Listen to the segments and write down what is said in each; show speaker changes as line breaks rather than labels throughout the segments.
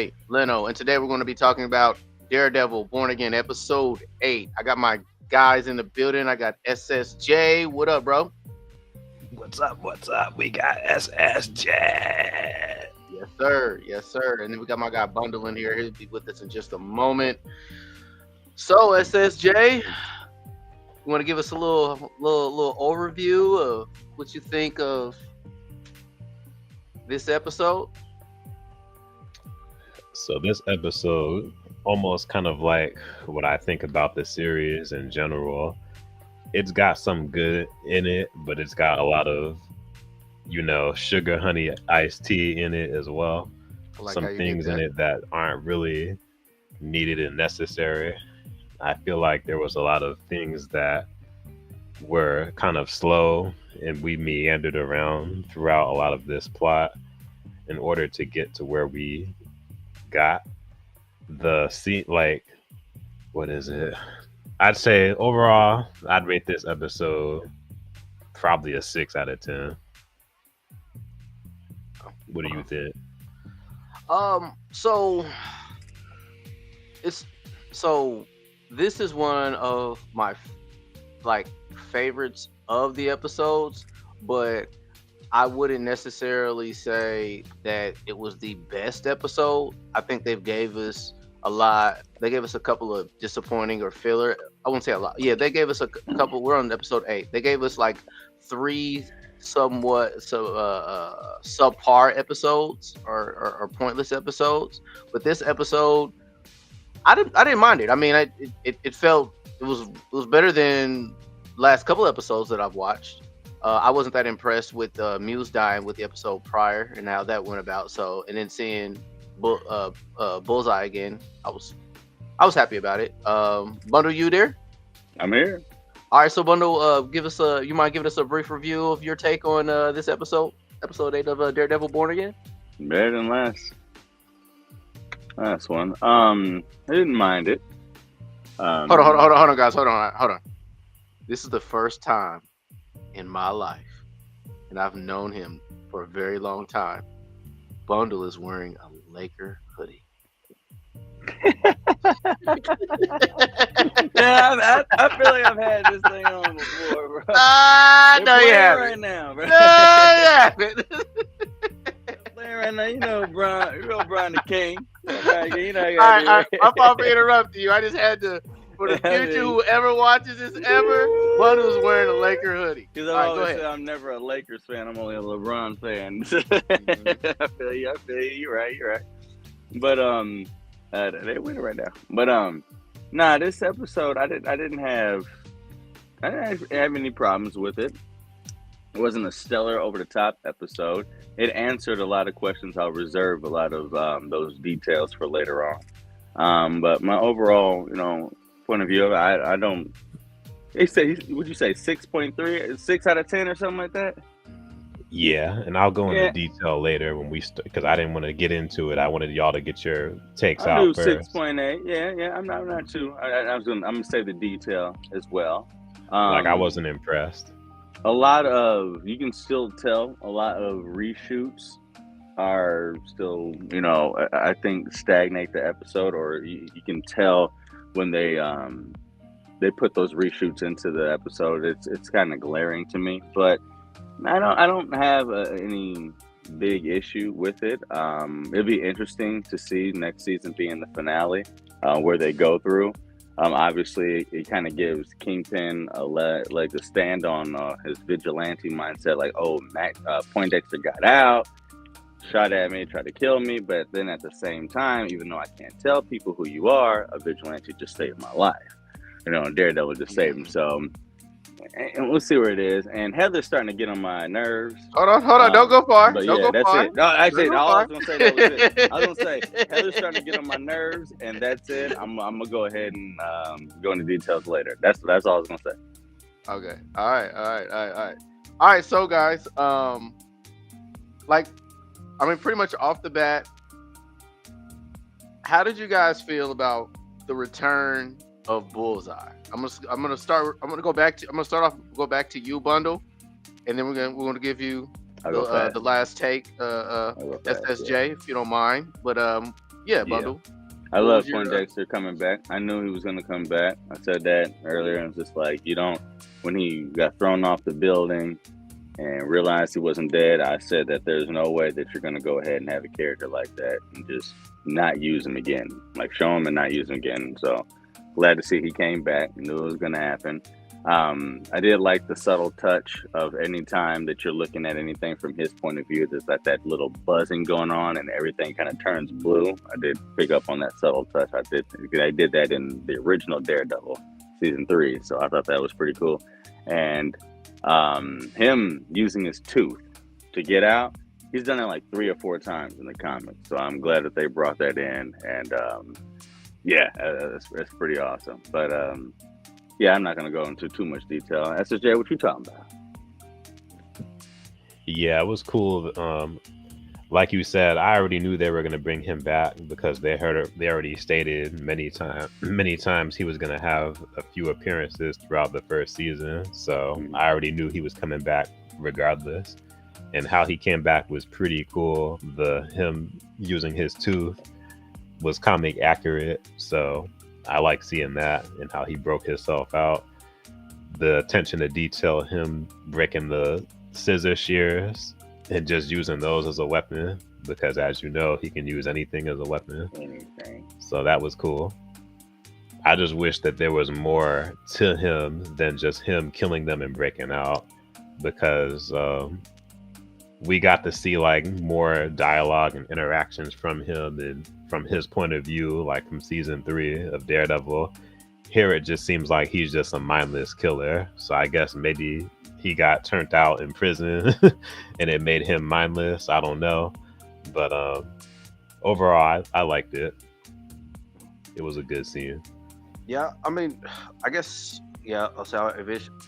SSJ Leno, and today we're going to be talking about Daredevil Born Again episode 8. I got my guys in the building. I got SSJ. What up, bro?
What's up? We got SSJ.
Yes, sir. Yes, sir. And then we got my guy Bundle in here. He'll be with us in just a moment. So, SSJ, you want to give us a little overview of what you think of this episode?
So this episode, almost kind of like what I think about the series in general, it's got some good in it, but it's got a lot of, sugar, honey, iced tea in it as well.
Like
some things in it that aren't really needed and necessary. I feel like there was a lot of things that were kind of slow, and we meandered around throughout a lot of this plot in order to get to where we got the seat. Like, what is it? I'd say overall, I'd rate this episode probably a 6 out of 10. What do you think?
This is one of my favorites of the episodes, but I wouldn't necessarily say that it was the best episode. I think they gave us a lot. They gave us a couple of disappointing or filler. I won't say a lot. Yeah, they gave us a couple. We're on episode 8. They gave us like 3 somewhat subpar episodes or pointless episodes. But this episode, I didn't mind it. I mean, it felt it was better than last couple episodes that I've watched. I wasn't that impressed with Muse dying with the episode prior and how that went about. So, and then seeing Bullseye again, I was happy about it. Bundle, you there?
I'm here.
All right, so Bundle, you mind giving us a brief review of your take on this episode 8 of Daredevil Born Again?
Better than last one. I didn't mind it.
Hold on, guys. Hold on. This is the first time in my life, and I've known him for a very long time, Bundle is wearing a Laker hoodie.
Yeah, I feel like I've had this thing on before, bro.
No, you haven't.
Right now, bro.
No, you haven't.
Playing right now, Brian the King.
All right, I'm sorry for interrupting you. I just had to. For the future, whoever watches this ever, Bundle's wearing a Laker hoodie.
Because I always say I'm never a Lakers fan. I'm only a LeBron fan. I feel you. You're right. But they win it right now. But this episode, I didn't have any problems with it. It wasn't a stellar, over the top episode. It answered a lot of questions. I'll reserve a lot of those details for later on. But my overall, point of view, I don't. They say, would you say 6.3, 6 out of 10 or something like that?
Yeah, and I'll go into detail later when we because I didn't want to get into it. I wanted y'all to get your takes out first.
6.8. Yeah. I'm not too. I'm gonna say the detail as well.
I wasn't impressed.
A lot of, you can still tell a lot of reshoots are still, I think stagnate the episode, or you can tell when they put those reshoots into the episode. It's kind of glaring to me, but I don't have any big issue with it. It'd be interesting to see next season being the finale, where they go through. Obviously, it kind of gives Kingpin a leg to stand on his vigilante mindset. Like, Poindexter got out, shot at me, tried to kill me, but then at the same time, even though I can't tell people who you are, a vigilante just saved my life. Daredevil just saved him. So, and we'll see where it is. And Heather's starting to get on my nerves.
Hold on, don't go far.
But
don't
yeah,
go far.
It. No, actually, all I was gonna say that was it. I was gonna say Heather's starting to get on my nerves, and that's it. I'm gonna go ahead and go into details later. That's all I was gonna say.
Okay. All right. So, guys, pretty much off the bat, how did you guys feel about the return of Bullseye? I'm gonna start off you, Bundle, and then we're gonna give you the last take, SSJ, if you don't mind. But Yeah, Bundle.
I
What
love
was your,
Poindexter coming back. I knew he was going to come back. I said that earlier. It's just like, when he got thrown off the building and realized he wasn't dead, I said that there's no way that you're going to go ahead and have a character like that and just not use him again. Like, show him and not use him again. So glad to see he came back. Knew it was going to happen. I did like the subtle touch of any time that you're looking at anything from his point of view, there's like that little buzzing going on and everything kind of turns blue. I did pick up on that subtle touch. I did that in the original Daredevil season 3, so I thought that was pretty cool. And him using his tooth to get out, he's done it like 3 or 4 times in the comics, so I'm glad that they brought that in. And it's pretty awesome. But yeah, I'm not going to go into too much detail. SSJ, what you talking about?
Yeah, it was cool. Like you said, I already knew they were going to bring him back because they already stated many times he was going to have a few appearances throughout the first season. So I already knew he was coming back regardless. And how he came back was pretty cool. Him using his tooth was comic accurate. So I like seeing that and how he broke himself out. The attention to detail, him breaking the scissor shears and just using those as a weapon, because as you know, he can use anything as a weapon.
Anything.
So that was cool. I just wish that there was more to him than just him killing them and breaking out, because we got to see like more dialogue and interactions from him and from his point of view, like from season 3 of Daredevil. Here it just seems like he's just a mindless killer. So I guess maybe he got turned out in prison and it made him mindless. I don't know. But overall, I liked it. It was a good scene.
Yeah, I mean, I guess, yeah. So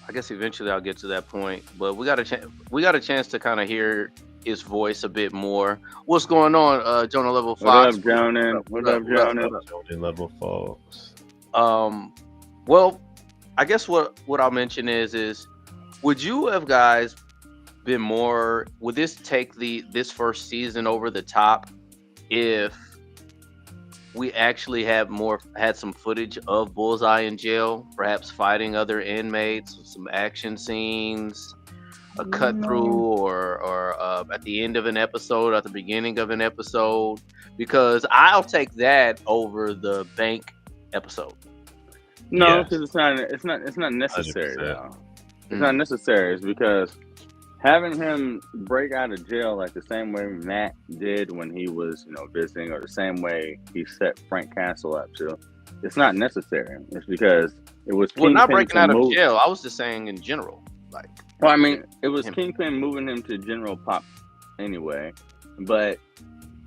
I guess eventually I'll get to that point. But we got a chance to kind of hear his voice a bit more. What's going on, Jonah Level Fox?
What up, Jonah? What up, Jonah?
Jonah Level Fox.
Well, I guess what I'll mention is would you have guys been more? Would this take this first season over the top if we actually had some footage of Bullseye in jail, perhaps fighting other inmates, some action scenes, a cut through, or at the end of an episode, at the beginning of an episode? Because I'll take that over the bank episode.
No, because it's not necessary. Though. It's not necessary. It's because having him break out of jail like the same way Matt did when he was, visiting, or the same way he set Frank Castle up to, it's not necessary. It's because it was
Kingpin not breaking out of jail. I was just saying in general.
Well, I mean, it was Kingpin moving him to general pop anyway, but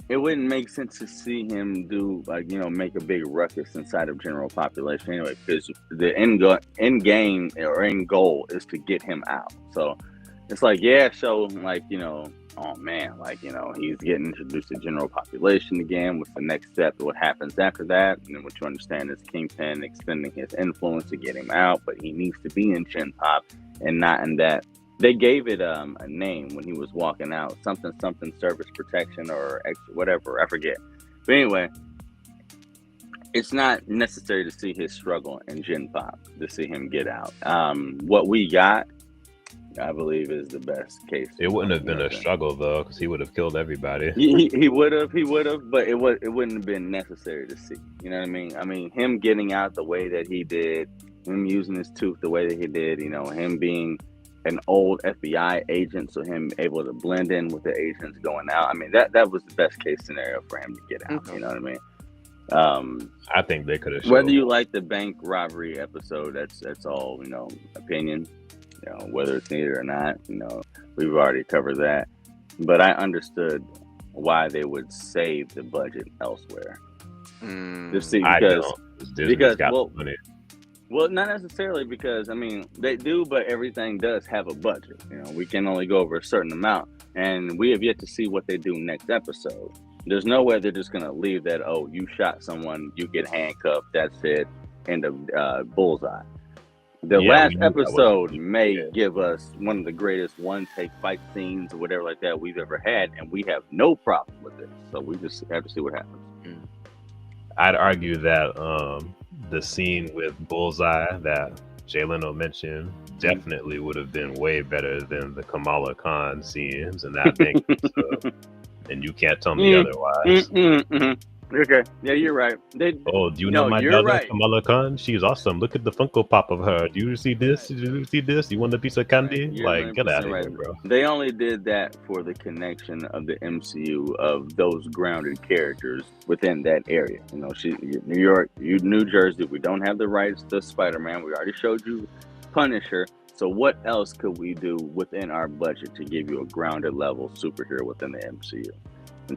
it wouldn't make sense to see him do make a big ruckus inside of general population anyway, because the end game or end goal is to get him out. So it's like, oh man, he's getting introduced to general population again. What's the next step? What happens after that? And then what you understand is Kingpin extending his influence to get him out, but he needs to be in Gen Pop and not in that. They gave it a name when he was walking out, something service protection or extra, whatever, I forget. But anyway, it's not necessary to see his struggle in Gen Pop to see him get out. What we got, I believe, is the best case.
It wouldn't have been a struggle though, because he would have killed everybody.
He would have, but it wouldn't have been necessary to see. You know what I mean? I mean, him getting out the way that he did, him using his tooth the way that he did, him being an old FBI agent, so him able to blend in with the agents going out. I mean, that was the best case scenario for him to get out. You know what I mean?
I think they could have.
Whether you like the bank robbery episode, that's all opinion. Whether it's needed or not. We've already covered that. But I understood why they would save the budget elsewhere. Well, not necessarily, because they do, but everything does have a budget. We can only go over a certain amount, and we have yet to see what they do next episode. There's no way they're just gonna leave that. Oh, you shot someone, you get handcuffed. That's it. End of Bullseye. The last episode may give us one of the greatest one-take fight scenes or whatever like that we've ever had, and we have no problem with it. So we just have to see what happens.
I'd argue that the scene with Bullseye that Jay Leno mentioned definitely would have been way better than the Kamala Khan scenes in that thing. And you can't tell me otherwise.
Okay, yeah, you're right.
Do you know my daughter, Kamala Khan? She's awesome. Look at the Funko Pop of her. Do you see this? Do you see this? You want a piece of candy? Like, get out of here, bro.
They only did that for the connection of the MCU of those grounded characters within that area. You know, New York, New Jersey. We don't have the rights to Spider-Man. We already showed you Punisher. So what else could we do within our budget to give you a grounded level superhero within the MCU?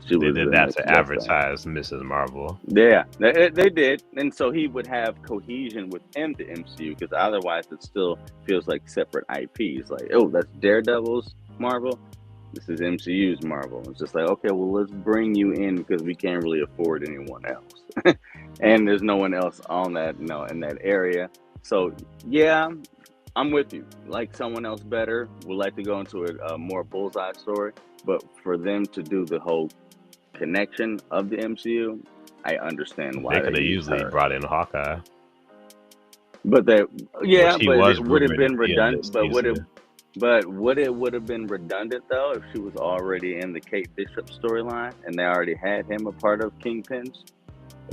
They did that to advertise Mrs. Marvel.
Yeah, they did. And so he would have cohesion within the MCU, because otherwise it still feels like separate IPs. Like, oh, that's Daredevil's Marvel. This is MCU's Marvel. It's just like, okay, well, let's bring you in because we can't really afford anyone else. And there's no one else on that, in that area. So, yeah, I'm with you. Like someone else better. Would like to go into a more Bullseye story. But for them to do the whole connection of the MCU, I understand why
they could have easily brought in Hawkeye.
But it would have been redundant. But would it have been redundant though if she was already in the Kate Bishop storyline and they already had him a part of Kingpin's?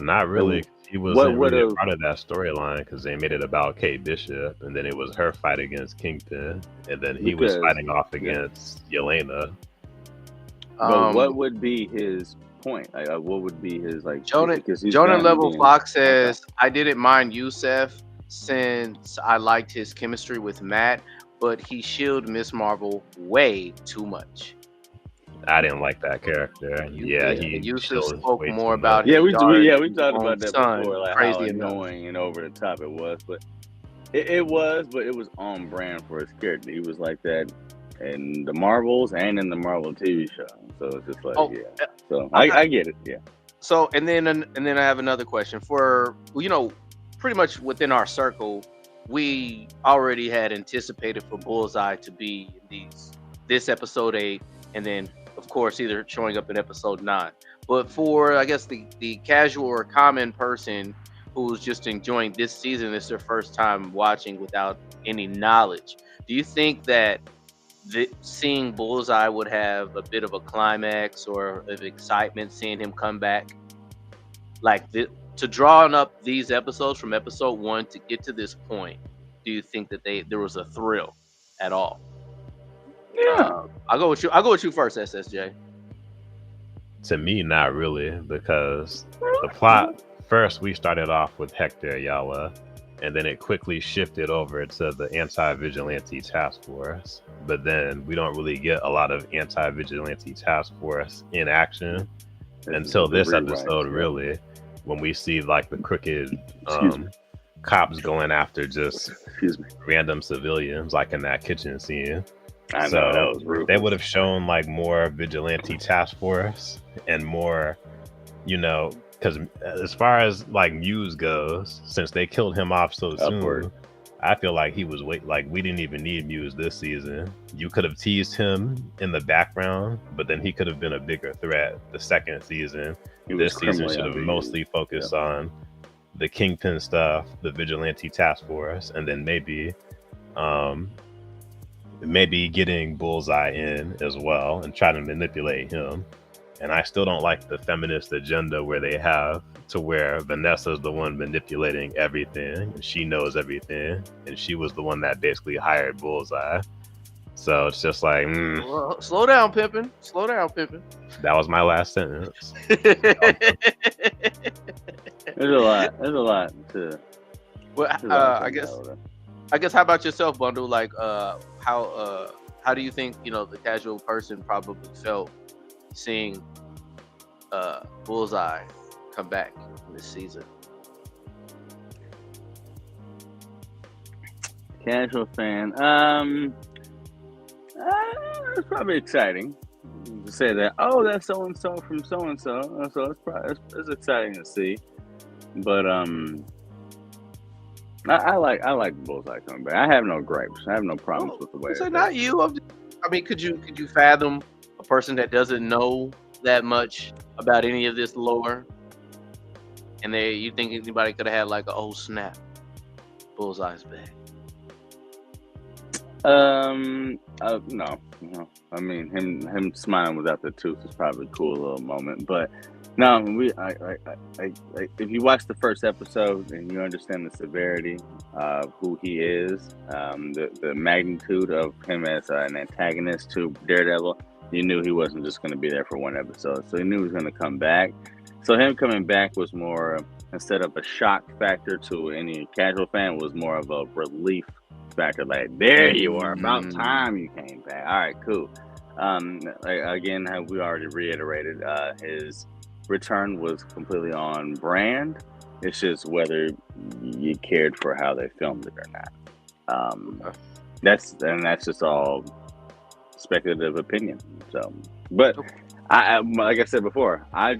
Not really. He wasn't really a part of that storyline because they made it about Kate Bishop, and then it was her fight against Kingpin, and then he was fighting off against Yelena.
But what would be his point? What would be his
Jonah Level Fox says, I didn't mind Yusef since I liked his chemistry with Matt, but he shielded Miss Marvel way too much.
I didn't like that character. He
Yusef spoke more about his
we talked about that before, like how annoying and over the top it was. But it was on brand for his character. He was like that in the Marvels and in the Marvel TV show. So it's just like, So I get it, yeah.
So and then I have another question for pretty much within our circle, we already had anticipated for Bullseye to be in this episode 8, and then of course either showing up in episode 9. But for I guess the casual or common person who's just enjoying this season, it's their first time watching without any knowledge, do you think that seeing Bullseye would have a bit of a climax or of excitement seeing him come back? Like to draw up these episodes from episode 1 to get to this point, do you think that there was a thrill at all?
Yeah.
I'll go with you first, SSJ.
To me, not really, because the plot, first we started off with Hector Ayala, and then it quickly shifted over to the anti-vigilante task force. But then we don't really get a lot of anti-vigilante task force in action until this episode, really, when we see like the crooked cops going after just random civilians, like in that kitchen scene.
I know, that was rude.
They would have shown like more vigilante task force and more, because as far as like Muse goes, since they killed him off so soon, I feel like he was we didn't even need Muse this season. You could have teased him in the background, but then he could have been a bigger threat the second season. This season should have mostly focused on the Kingpin stuff, the vigilante task force, and then maybe getting Bullseye in as well and try to manipulate him. And I still don't like the feminist agenda where they have to where Vanessa's the one manipulating everything and she knows everything, and she was the one that basically hired Bullseye. So it's just like,
well, slow down, Pimpin'.
That was my last sentence.
There's a lot to.
Well, I guess. How about yourself, Bundle? Like, how do you think the casual person probably felt seeing Bullseye come back this season?
Casual fan, it's probably exciting to say that. Oh, that's so and so from so and so. So it's exciting to see. But I like Bullseye coming back. I have no gripes. I have no problems with the way.
So not you. I mean, could you fathom a person that doesn't know that much about any of this lore? and you think anybody could have had like, oh snap, Bullseye's back?
No. I mean, him smiling without the tooth is probably a cool little moment, but no, if you watch the first episode and you understand the severity of who he is, the magnitude of him as an antagonist to Daredevil, you knew he wasn't just going to be there for one episode. So you knew he was going to come back. So him coming back was more, instead of a shock factor to any casual fan, was more of a relief factor. Like, there you are, about time you came back. All right, cool. Again, we already reiterated, his return was completely on brand. It's just whether you cared for how they filmed it or not. That's just all speculative opinion. So, but I like I said before, I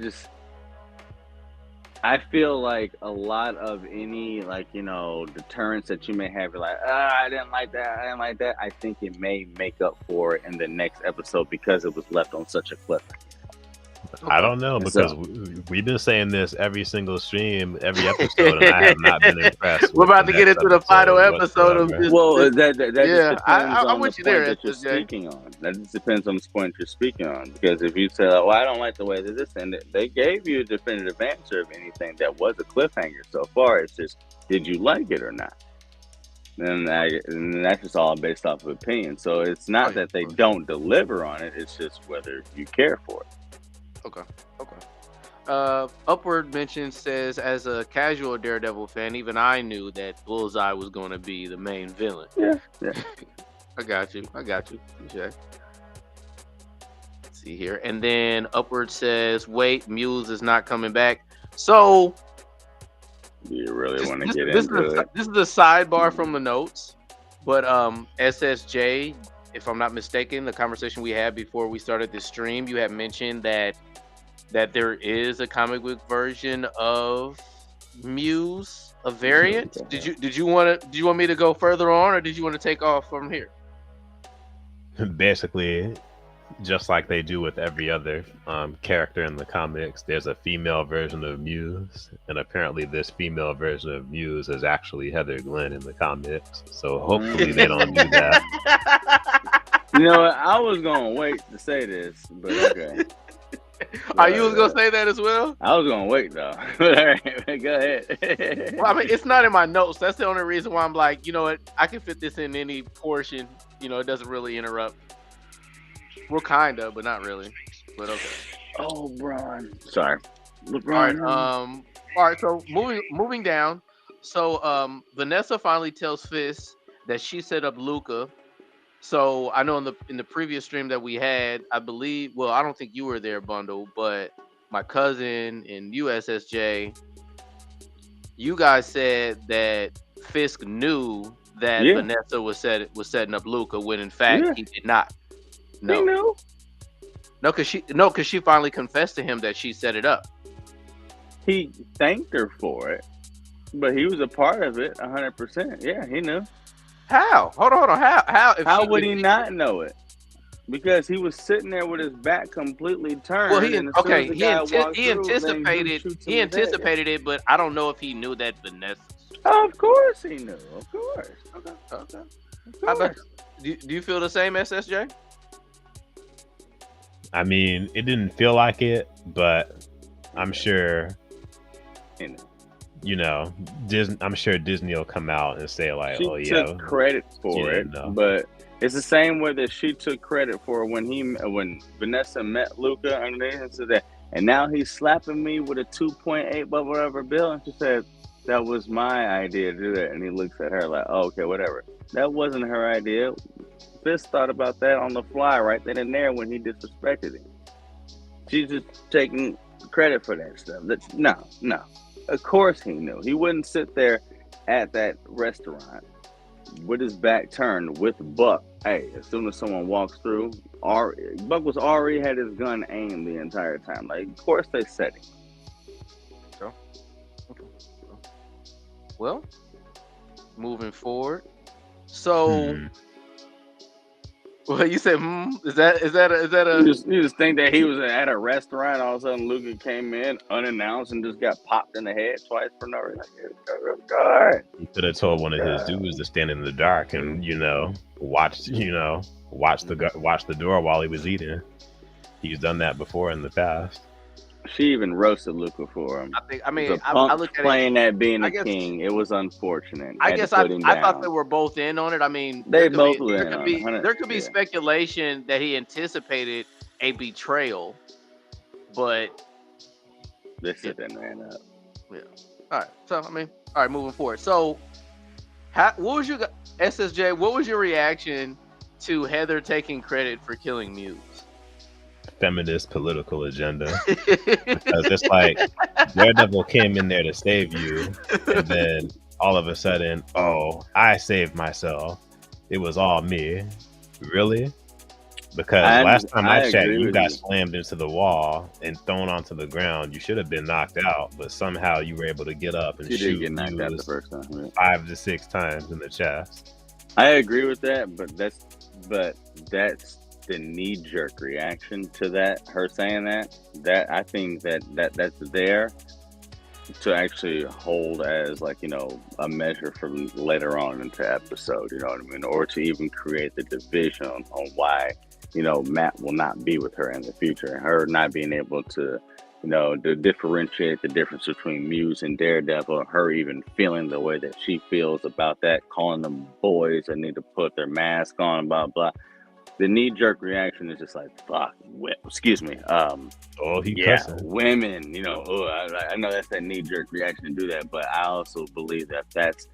feel like a lot of any deterrence that you may have, you're like, I didn't like that. I think it may make up for it in the next episode because it was left on such a cliffhanger.
I don't know, because we've been saying this every single stream, every episode, and I have not been impressed.
We're about to get into the final episode of this.
Well, that just depends on
the
point that you're speaking on. That just depends on the point you're speaking on. Because if you say, well, I don't like the way that this ended, they gave you a definitive answer of anything that was a cliffhanger so far. It's just, did you like it or not? And that's just all based off of opinion. So it's not that they don't deliver on it. It's just whether you care for it.
Okay. Upward Mention says, as a casual Daredevil fan, even I knew that Bullseye was going to be the main villain.
Yeah.
I got you. Okay. Let's see here. And then Upward says, wait, Muse is not coming back. So,
you really want to get into it?
This is a sidebar from the notes, but SSJ, if I'm not mistaken, the conversation we had before we started this stream, you had mentioned that there is a comic book version of Muse, a variant. Did you want me to go further on, or did you want to take off from here?
Basically, just like they do with every other character in the comics, there's a female version of Muse, and apparently this female version of Muse is actually Heather Glenn in the comics. So hopefully they don't do that.
You know what? I was gonna wait to say this, but okay.
You was gonna say that as well?
I was gonna wait though. All right, go ahead.
Well, I mean, it's not in my notes. That's the only reason why I'm like, you know what? I can fit this in any portion. You know, it doesn't really interrupt. Well, kinda, but not really. But okay.
Oh, Bron. Sorry.
LeBron. All right. So moving down. So Vanessa finally tells Fisk that she set up Luca. So I know in the previous stream that we had, I believe, well, I don't think you were there, Bundle, but my cousin and USSJ, you guys said that Fisk knew that Vanessa was setting up Luca, when in fact he did not. No,
he knew.
No, because she finally confessed to him that she set it up.
He thanked her for it, but he was a part of it 100%. Yeah, he knew.
How? Hold on. How?
How would he not know it? Because he was sitting there with his back completely turned.
Well, he anticipated it, but I don't know if he knew that Vanessa.
Oh, of course he knew. Of course. Okay.
How about, do you feel the same, SSJ?
I mean, it didn't feel like it, but I'm sure. You know, I'm sure Disney will come out and say like,
she took credit for it, but it's the same way that she took credit for when Vanessa met Luca underneath and said that, and now he's slapping me with a 2.8 whatever bill, and she said that was my idea to do that, and he looks at her like, oh, okay, whatever. That wasn't her idea. Fisk thought about that on the fly right then and there when he disrespected him. She's just taking credit for that stuff. No. Of course he knew. He wouldn't sit there at that restaurant with his back turned with Buck. Hey, as soon as someone walks through, Buck was already had his gun aimed the entire time. Like, of course they set him.
Okay. Well, moving forward. So, Well, you said, is that a?
You just think that he was at a restaurant, all of a sudden Luca came in unannounced and just got popped in the head twice for no reason. God.
He could have told one of his dudes to stand in the dark and watch the door while he was eating. He's done that before in the past.
She even roasted Luca for him.
I look at
playing
it,
at being a king. It was unfortunate.
I guess I thought they were both in on it. I mean,
they both were in on it.
There could be speculation that he anticipated a betrayal, but
they said that ran up.
Yeah. All right. So all right, moving forward. So, what was your SSJ? What was your reaction to Heather taking credit for killing Muse?
Feminist political agenda. Because it's like Daredevil came in there to save you, and then all of a sudden, oh, I saved myself. It was all me. Really? Because last time I checked, you got slammed into the wall and thrown onto the ground. You should have been knocked out, but somehow you were able to get up and shoot
get knocked out the first time. Yeah.
5 to 6 times in the chest.
I agree with that, but that's the knee-jerk reaction to that, her saying that I think that's there to actually hold as a measure for later on into episode, you know what I mean, or to even create the division on why Matt will not be with her in the future, her not being able to to differentiate the difference between Muse and Daredevil, her even feeling the way that she feels about that, calling them boys that need to put their mask on, blah blah. The knee-jerk reaction is just like, fuck, excuse me. Women, I know that's that knee-jerk reaction to do that, but I also believe that that's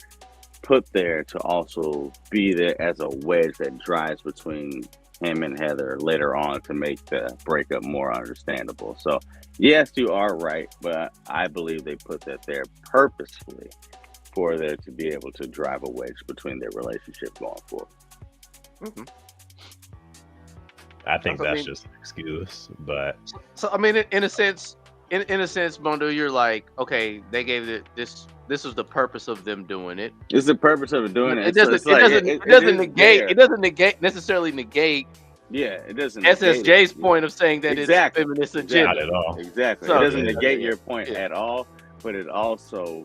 put there to also be there as a wedge that drives between him and Heather later on to make the breakup more understandable. So, yes, you are right, but I believe they put that there purposefully for there to be able to drive a wedge between their relationship going forward.
Mm-hmm.
I think that's just an excuse, but
so in a sense, Mondo, you're like, okay, they gave it this. This was the purpose of them doing it.
It's the purpose of doing it.
It doesn't necessarily negate.
Yeah, it doesn't.
SSJ's point of saying that it's a feminist agenda.
Not at all.
Exactly. So, it doesn't negate your point at all, but it also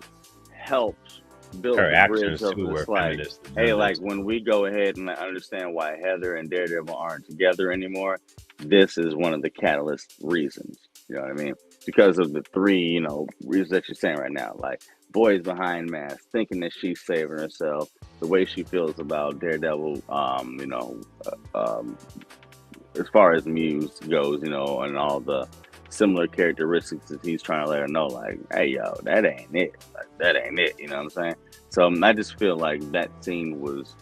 helps build
her
the bridge
actions
of
too were feminist.
Hey, when we go ahead and understand why Heather and Daredevil aren't together anymore, this is one of the catalyst reasons. You know what I mean? Because of the 3, reasons that you're saying right now, like boys behind masks, thinking that she's saving herself, the way she feels about Daredevil, as far as Muse goes, and all the similar characteristics that he's trying to let her know, like, hey, yo, that ain't it. Like, that ain't it. You know what I'm saying? So I just feel like that scene was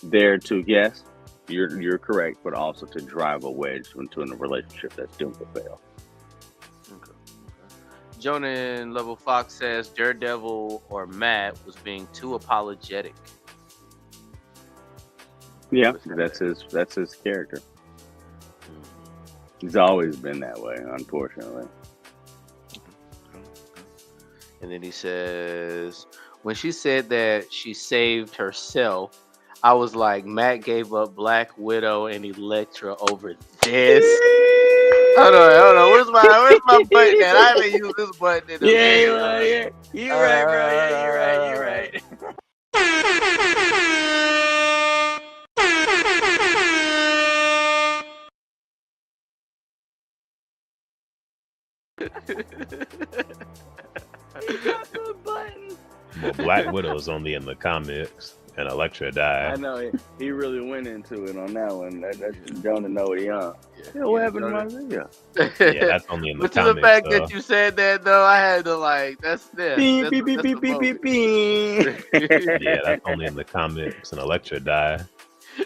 there to, yes, you're correct, but also to drive a wedge into a relationship that's doomed to fail.
Okay. Jonan Level Fox says Daredevil or Matt was being too apologetic.
Yeah, that's his character. He's always been that way, unfortunately.
And then he says, when she said that she saved herself, I was like, Matt gave up Black Widow and Elektra over this. Hold on. Where's my button at? I haven't used this button in a minute.
You're right, bro. You're right.
Well, Black Widow's only in the comics, and Elektra died.
I know he really went into it on that one. That's Jonah know what he on. Yeah, what happened to my video?
Yeah, that's only in the
but
comics.
To the fact that you said that, though, I had to that's this.
Beep.
Yeah, that's only in the comics, and Elektra died.
I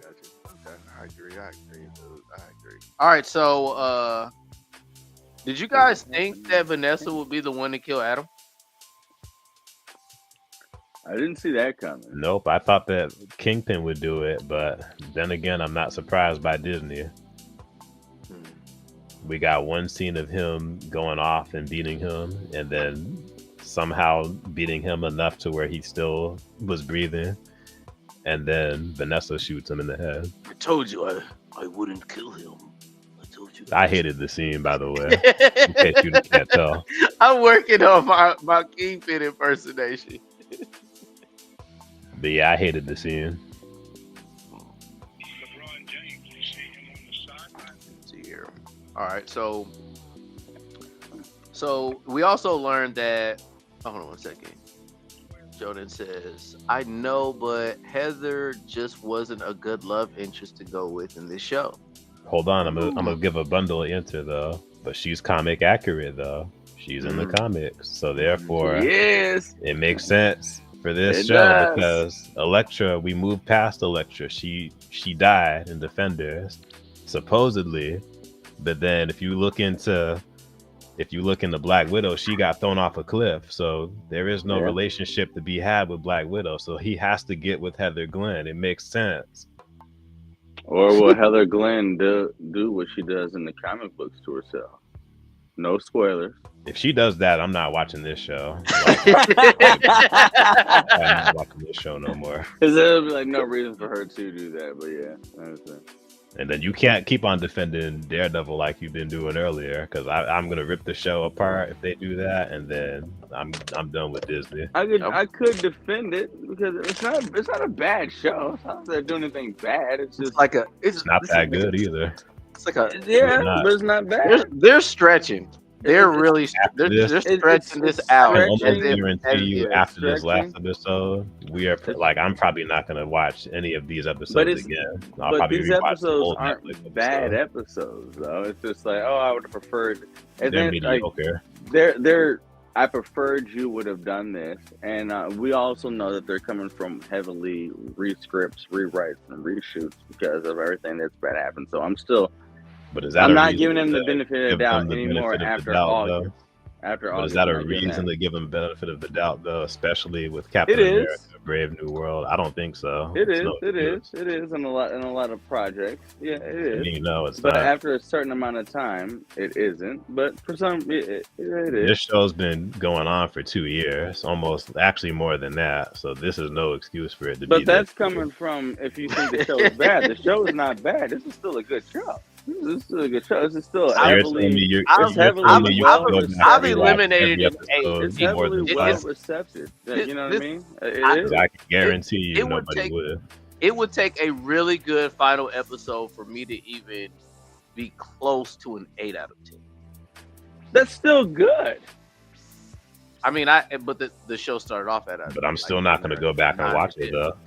got you. Okay, I agree. All right, so did you guys think that Vanessa would be the one to kill Adam?
I didn't see that coming.
Nope, I thought that Kingpin would do it, but then again, I'm not surprised by Disney. We got one scene of him going off and beating him, and then somehow beating him enough to where he still was breathing. and then Vanessa shoots him in the head.
I told you I wouldn't kill him. I told you.
I hated the scene, by the way. In case you can't tell.
I'm working on my Kingpin impersonation.
But yeah, I hated the scene.
All right, so we also learned that. Hold on one second. Jordan says, "I know, but Heather just wasn't a good love interest to go with in this show."
Hold on, I'm gonna give a bundle answer though. But she's comic accurate though. She's in the comics, so therefore,
yes,
it makes sense for this show
does.
because Elektra. We moved past Elektra. She died in Defenders, supposedly. But then if you look into Black Widow, she got thrown off a cliff. So there is no relationship to be had with Black Widow. So he has to get with Heather Glenn. It makes sense.
Or will Heather Glenn do what she does in the comic books to herself? No spoilers.
If she does that, I'm not watching this show. I'm not watching this show no more.
Because there'll be like no reason for her to do that. But yeah, I understand.
And then you can't keep on defending Daredevil like you've been doing earlier, because I'm gonna rip the show apart if they do that, and then I'm done with Disney.
I could defend it because it's not a bad show. It's not that they're doing anything bad. It's just
like
it's not that good either.
It's like a
but it's not bad.
They're stretching. They're really they're stretching this out.
I can almost guarantee you after this last episode, we are I'm probably not going to watch any of these episodes again.
But these episodes aren't bad episodes, though. It's just like, I would have preferred. And
they're mediocre.
I preferred you would have done this, and we also know that they're coming from heavily rescripts, rewrites, and reshoots because of everything that's been happened. So I'm not giving them the benefit of the doubt anymore after August.
But is that a reason to give them benefit of the doubt, though, especially with Captain America, Brave New World? I don't think so.
It is in a lot of projects. Yeah, it is.
I mean, no, it's
but
not.
After a certain amount of time, it isn't. But for some, it is.
This show's been going on for 2 years, almost actually more than that. So this is no excuse for it to be.
But that's coming from if you think the show is bad. The show is not bad. This is still a good show. This is still a good show. This is still heavily. I've
eliminated
it's heavily well receptive. You know what I mean?
I can guarantee you nobody would.
It would take a really good final episode for me to even be close to an 8 out of 10.
That's still good.
I mean, but the show started off at.
But I'm still not going to go back and watch it though.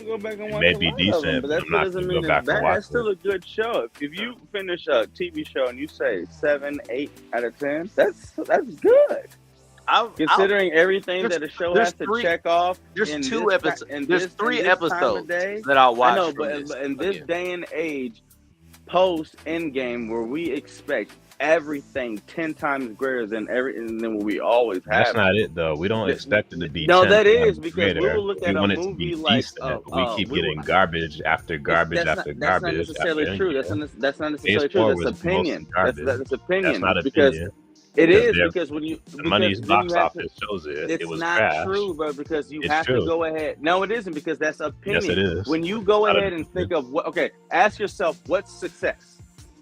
Go back and watch
it may be decent,
but that doesn't mean it's bad. That's still a good show. If you finish a TV show and you say 7, 8 out of 10, that's good. Considering everything that a show has to check off.
There's 2 episodes. There's 3 episodes that I'll watch.
I know, but in this day and age, post Endgame, where we expect everything 10 times greater than what we always have.
That's not it though. We don't expect it to be.
No, that is because
greater.
we will look at a movie like
we keep getting garbage after garbage after garbage.
That's not necessarily true. That's not necessarily true. That's opinion. That's opinion.
That's not
because
opinion.
It is because when you
the money's box office shows it. It was
not
trash.
True, bro. Because you have to go ahead. No, it isn't because that's opinion.
Yes, it is.
When you go ahead and think of what, ask yourself what's success.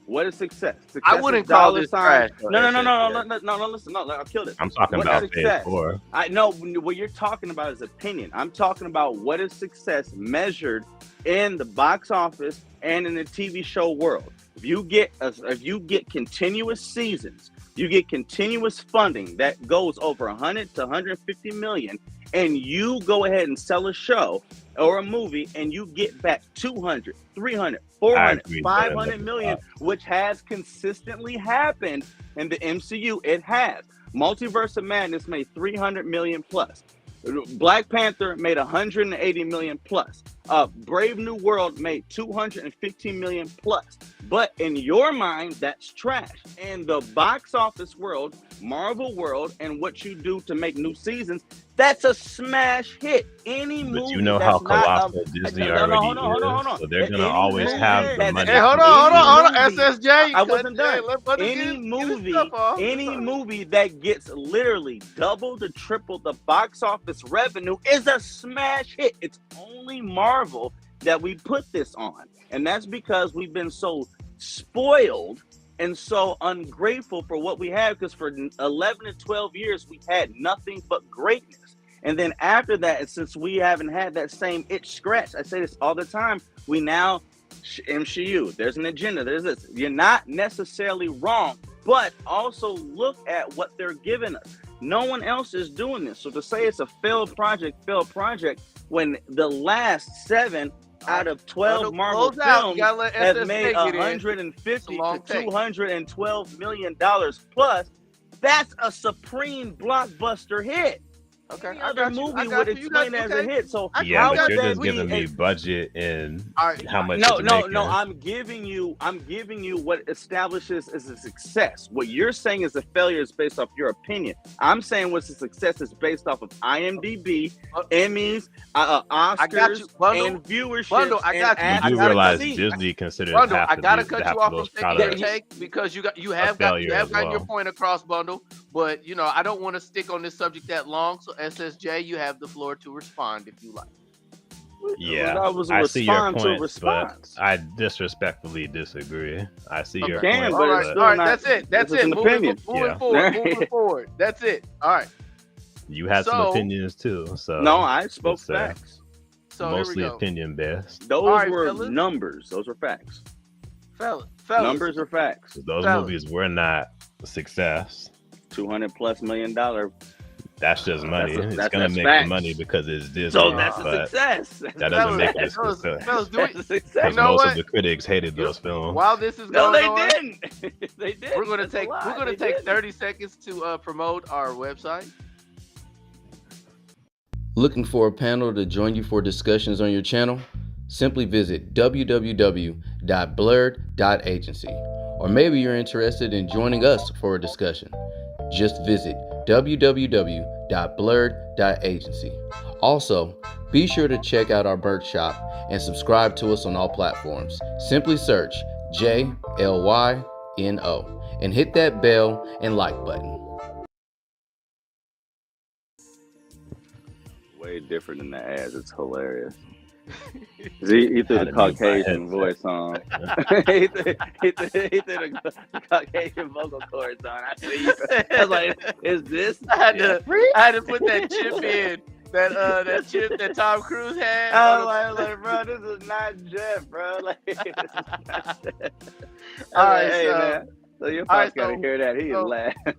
What is success?
I wouldn't call this trash.
No. Listen, I killed it.
I'm talking about Phase 4.
I know what you're talking about is opinion. I'm talking about what is success measured in the box office and in the TV show world. If you get continuous seasons, you get continuous funding that goes over 100 to 150 million, and you go ahead and sell a show or a movie and you get back 200, 300, 400, 500 million, which has consistently happened in the MCU. It has. Multiverse of Madness made 300 million plus. Black Panther made 180 million plus. Brave New World made 215 million plus. But in your mind, that's trash. In the box office world, Marvel world, and what you do to make new seasons, That's a smash hit. Any movie.
But you know how colossal Disney already is, so they're gonna always have the money.
Hey, hold on, SSJ.
I wasn't done. Any movie that gets literally double to triple the box office revenue is a smash hit. It's only Marvel that we put this on, and that's because we've been so spoiled and so ungrateful for what we have, because for 11 to 12 years we had nothing but greatness. And then after that, since we haven't had that same itch scratched, I say this all the time, we now MCU, there's an agenda, there's this. You're not necessarily wrong, but also look at what they're giving us. No one else is doing this. So to say it's a failed project, when the last 7 out of 12 Marvel films have made $150 to $212 million plus, that's a supreme blockbuster hit.
Okay,
any other movie would explain as a hit. So
but you're just giving me budget and how much.
No. I'm giving you what establishes as a success. What you're saying is a failure is based off your opinion. I'm saying what's a success is based off of IMDb, Emmys, Oscars, and viewership.
I got
you. You realize Disney considers half
I gotta cut you off
from
taking your take because you have gotten your point across, Bundle. But I don't want to stick on this subject that long. So SSJ, you have the floor to respond if you like.
Yeah, I see your point, but I disrespectfully disagree. I see your point.
All right, that's it. That's it. Moving forward. That's it. All right.
You had some opinions too. So
no, I spoke facts.
So
mostly opinion based.
Those were numbers. Those were facts.
Fellas.
Numbers are facts.
Those movies were not a success.
$200+ million.
That's just money. It's gonna make money because it's Disney.
So that's a success.
That doesn't make it a success.
Because
most of the critics hated those films.
While this is going on,
didn't. They did.
We're gonna take 30 seconds to promote our website.
Looking for a panel to join you for discussions on your channel? Simply visit www.blurred.agency. Or maybe you're interested in joining us for a discussion. Just visit www.blurred.agency. Also, be sure to check out our merch shop and subscribe to us on all platforms. Simply search JLYNO and hit that bell and like button.
Way different than the ads. It's hilarious. He threw the Caucasian voice on. he threw the Caucasian vocal cords on. I was like, "Is this?"
I had to put that chip in. That chip that Tom Cruise had.
I was like, bro, this is not Jeff, bro. Like, this is not Jeff.
All right,
hey, man. So you're gotta hear that. He is laughing.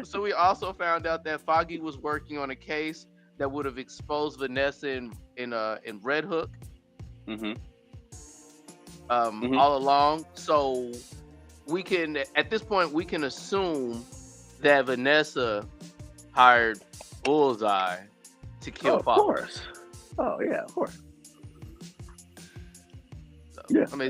So we also found out that Foggy was working on a case that would have exposed Vanessa in Red Hook, all along. So we can, at this point, we can assume that Vanessa hired Bullseye to kill Foggy.
Of course. Oh yeah, of course.
So,
yeah,
I mean,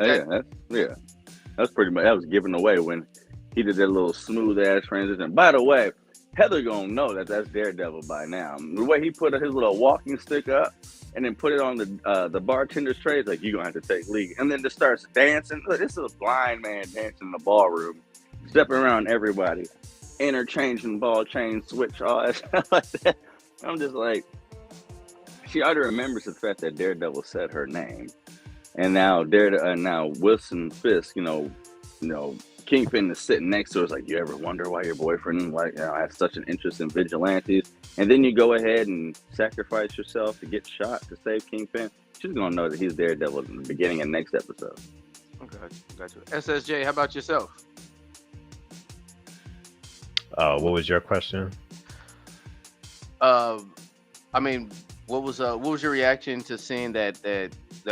that's pretty much, that was given away when he did that little smooth ass transition. By the way, Heather gonna know that that's Daredevil by now. The way he put his little walking stick up and then put it on the bartender's tray, it's like, you're gonna have to take lead. And then just starts dancing. Look, this is a blind man dancing in the ballroom, stepping around everybody, interchanging ball chain, switch, all that stuff like that. I'm just like, she already remembers the fact that Daredevil said her name. And now now Wilson Fisk, Kingpin is sitting next to her. It's like, you ever wonder why your boyfriend has such an interest in vigilantes? And then you go ahead and sacrifice yourself to get shot to save Kingpin. She's gonna know that he's Daredevil in the beginning of next episode.
Okay, gotcha. SSJ, how about yourself?
What was your question?
I mean, what was your reaction to seeing that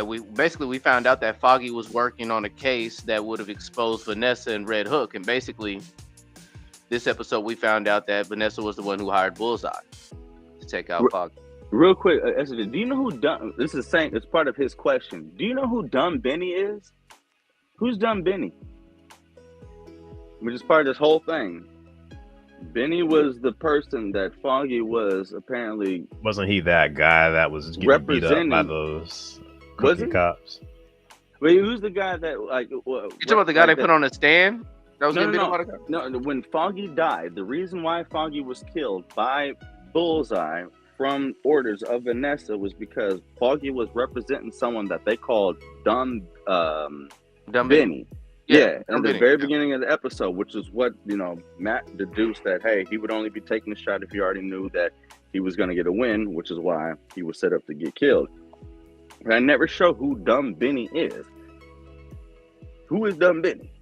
we found out that Foggy was working on a case that would have exposed Vanessa and Red Hook, and basically this episode we found out that Vanessa was the one who hired Bullseye to take out Foggy.
Real quick, do you know who Dumb? This is saying it's part of his question. Do you know who Dumb Benny is? Who's Dumb Benny? Which is part of this whole thing. Benny was the person that Foggy was apparently
Wasn't he that guy that was getting beat up by
representing.
those
Was
cookie
he?
cops?
Wait, who's the guy that like?
You talking about the guy they put on the stand? That was
No,
getting beat up by the
no, no. When Foggy died, the reason why Foggy was killed by Bullseye from orders of Vanessa was because Foggy was representing someone that they called Dumb Benny. Yeah, in the very beginning of the episode, which is what, Matt deduced that, hey, he would only be taking a shot if he already knew that he was going to get a win, which is why he was set up to get killed. But I never show who Dumb Benny is. Who is Dumb Benny?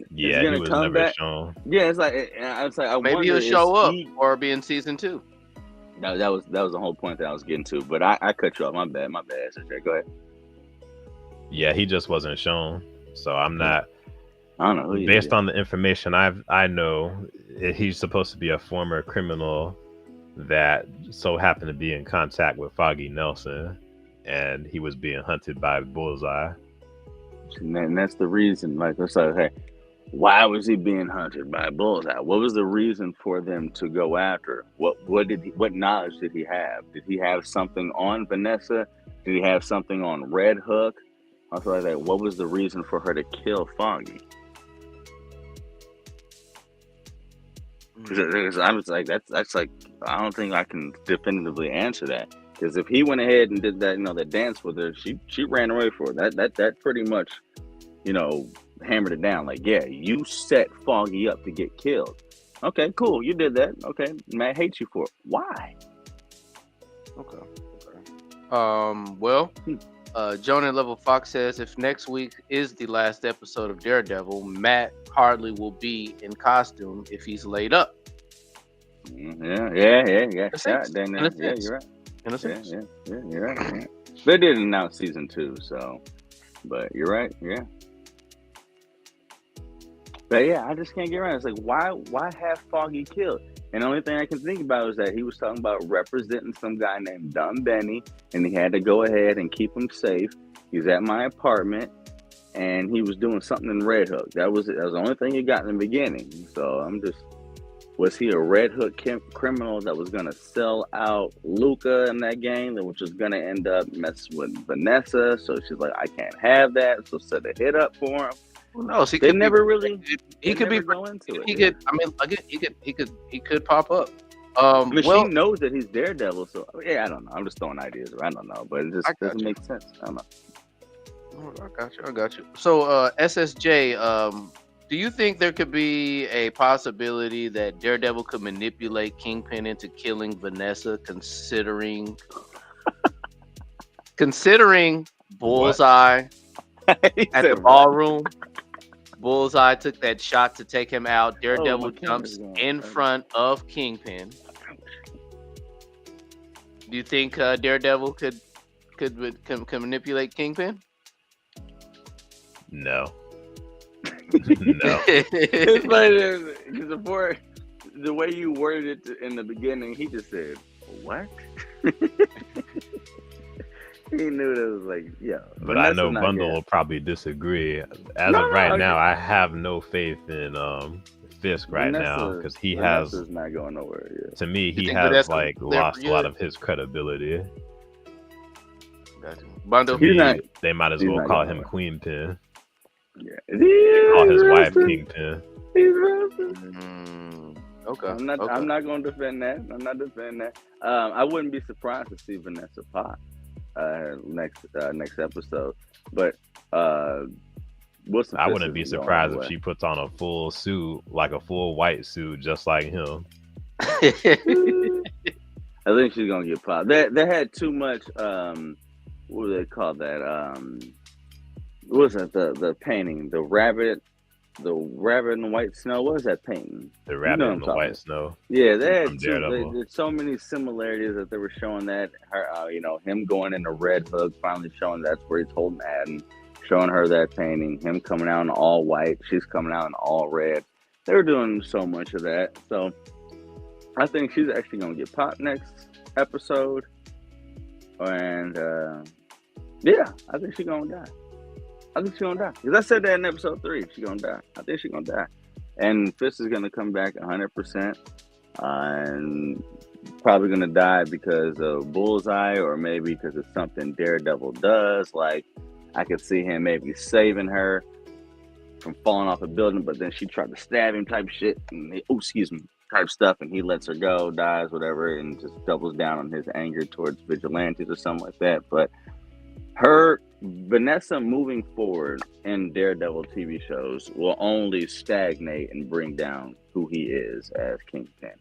Yeah, he was never back? Shown.
Yeah, it's like I
maybe he'll show up or be in season 2.
No, that was the whole point that I was getting to. But I cut you off. My bad. SJ. Go ahead.
Yeah, he just wasn't shown. So I'm not.
I don't know.
Based on the information I know, he's supposed to be a former criminal that so happened to be in contact with Foggy Nelson, and he was being hunted by Bullseye.
And that's the reason. Like, let's say, hey, why was he being hunted by Bullseye? What was the reason for them to go after? What knowledge did he have? Did he have something on Vanessa? Did he have something on Red Hook? Also like that. What was the reason for her to kill Foggy? Because I was like, that's like, I don't think I can definitively answer that. Because if he went ahead and did that, that dance with her, she ran away for it. That pretty much, hammered it down. Like, yeah, you set Foggy up to get killed. Okay, cool, you did that. Okay, Matt hates you for it. Why?
Okay. Well, Jonah Level Fox says if next week is the last episode of Daredevil, Matt hardly will be in costume if he's laid up.
Yeah.
Yeah,
you're right.
In a sense.
Yeah, you're right. Yeah. They did announce season 2, so, but you're right. Yeah. But yeah, I just can't get around. It's like, why have Foggy killed? And the only thing I can think about is that he was talking about representing some guy named Dumb Benny, and he had to go ahead and keep him safe. He's at my apartment, and he was doing something in Red Hook. That was the only thing you got in the beginning. So I'm just, was he a Red Hook criminal that was going to sell out Luca in that game, which was going to end up messing with Vanessa? So she's like, I can't have that. So set a hit up for him.
Well, no, so
they never really.
He could be
go into it.
He could. I mean, again, he could pop up.
She knows that he's Daredevil, so yeah, I don't know. I'm just throwing ideas. I don't know, but it just doesn't make sense. I don't know.
I got you. So, SSJ, do you think there could be a possibility that Daredevil could manipulate Kingpin into killing Vanessa, considering Bullseye at the ballroom? Bullseye took that shot to take him out. Daredevil jumps in front of Kingpin. Do you think Daredevil could manipulate Kingpin?
No.
No. It's like, because the way you worded it in the beginning, he just said, "What?" He knew that was like, yeah.
But I know Bundle will probably disagree. As of right now, I have no faith in Fisk right now because he has.
Vanessa's not going nowhere. Yeah.
To me, he has lost a lot of his credibility.
Gotcha. Bundle.
They might as well call him Queenpin.
Yeah.
Call his wife Kingpin.
He's roasted.
Okay.
I'm not going to defend that. I'm not defending that. I wouldn't be surprised to see Vanessa pop next episode, but
I wouldn't be surprised if she puts on a full suit, like a full white suit, just like him.
I think she's gonna get popped. They had too much. What do they call that? What was that? The painting, the rabbit in the white snow. What was that painting?
The rabbit in the white snow.
Yeah, they had there's so many similarities that they were showing that her, him going into Red Hook, finally showing that's where he's holding Adam, showing her that painting, him coming out in all white, she's coming out in all red. They were doing so much of that, so I think she's actually gonna get popped next episode, and yeah, I think she's gonna die. Because I said that in episode 3. She's gonna die. I think she's gonna die. And Fisk is going to come back 100%. And probably going to die because of Bullseye, or maybe because of something Daredevil does. Like, I could see him maybe saving her from falling off a building, but then she tried to stab him type shit, and type stuff, and he lets her go, dies, whatever, and just doubles down on his anger towards vigilantes or something like that. But Vanessa moving forward in Daredevil TV shows will only stagnate and bring down who he is as Kingpin.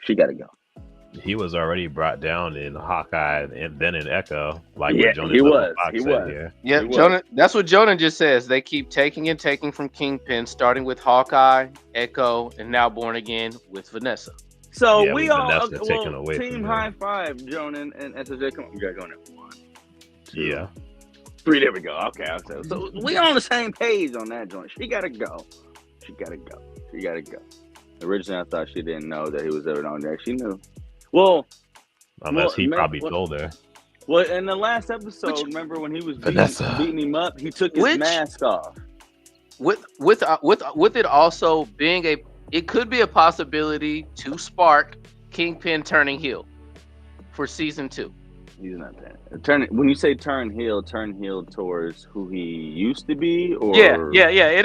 She got to go.
He was already brought down in Hawkeye and then in Echo. Like
Yeah,
what Jonas
he was.
Fox
He
said
was.
here.
Yeah,
He was.
Jonah. That's what Jonah just says. They keep taking and taking from Kingpin, starting with Hawkeye, Echo, and now Born Again with Vanessa.
So
Yeah,
we
with
all
Vanessa taken away
team
from
high
him.
five, Jonah and SJ. Come on, we gotta go in 1, 2,
Yeah.
3. There we go. Okay, so we on the same page on that joint. She gotta go. She gotta go. She gotta go. Originally, I thought she didn't know that he was ever on there. She knew. Well,
Unless he probably told her.
Well, in the last episode, remember when he was beating him up? He took his mask off.
With it also being it could be a possibility to spark Kingpin turning heel for season 2.
He's not that. When you say turn heel towards who he used to be, or
Yeah. It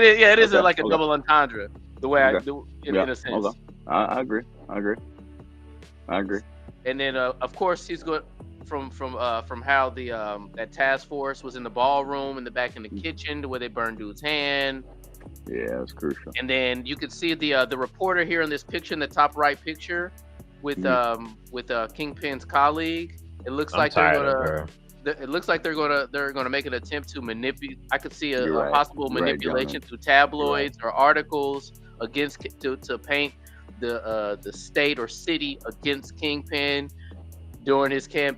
is. Yeah, it is
Okay,
like a
okay.
double entendre. The way
Okay.
I do in a sense.
Okay. I agree.
And then, of course, he's going from how the that task force was in the ballroom and the back in the kitchen where they burned dude's hand.
Yeah, that's crucial.
And then you could see the reporter here in this picture, in the top right picture, with Kingpin's colleague. It looks like they're gonna make an attempt to manipulate. I could see a possible manipulation through tabloids or articles against to paint the state or city against Kingpin during his during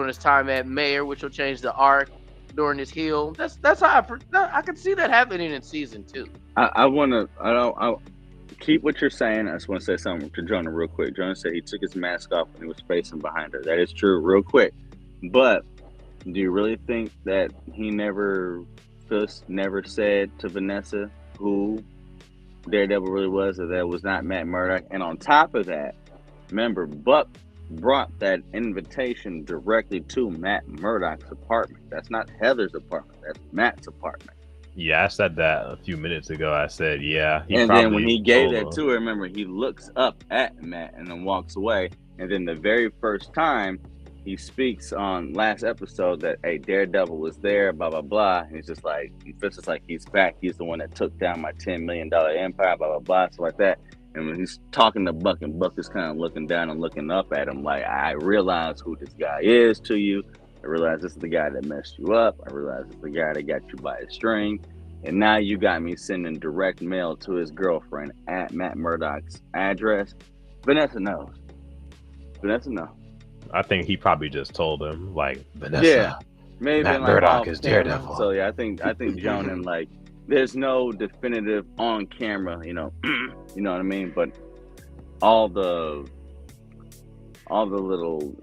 his time at mayor, which will change the arc during his heel. That's how I could see that happening in season 2.
I keep what you're saying. I just want to say something to Jonah real quick. Jonah said he took his mask off when he was facing behind her. That is true, real quick. But do you really think that Fisk never said to Vanessa who Daredevil really was, or that was not Matt Murdock? And on top of that, remember, Buck brought that invitation directly to Matt Murdock's apartment. That's not Heather's apartment. That's Matt's apartment.
Yeah, I said that a few minutes ago. I said, yeah.
And then when he gave that to her, remember, he looks up at Matt and then walks away. And then the very first time he speaks on last episode that, hey, Daredevil was there, blah, blah, blah. And he's just like, Fisk is like, he's back. He's the one that took down my $10 million empire, blah, blah, blah, stuff like that. And when he's talking to Buck, and Buck is kind of looking down and looking up at him like, I realize who this guy is to you. I realize this is the guy that messed you up. I realize this is the guy that got you by a string. And now you got me sending direct mail to his girlfriend at Matt Murdock's address. Vanessa knows.
I think he probably just told him, like, Vanessa.
Yeah, maybe
Matt
like,
Murdock is Daredevil.
So yeah, I think John and like, there's no definitive on camera, you know what I mean. But all the little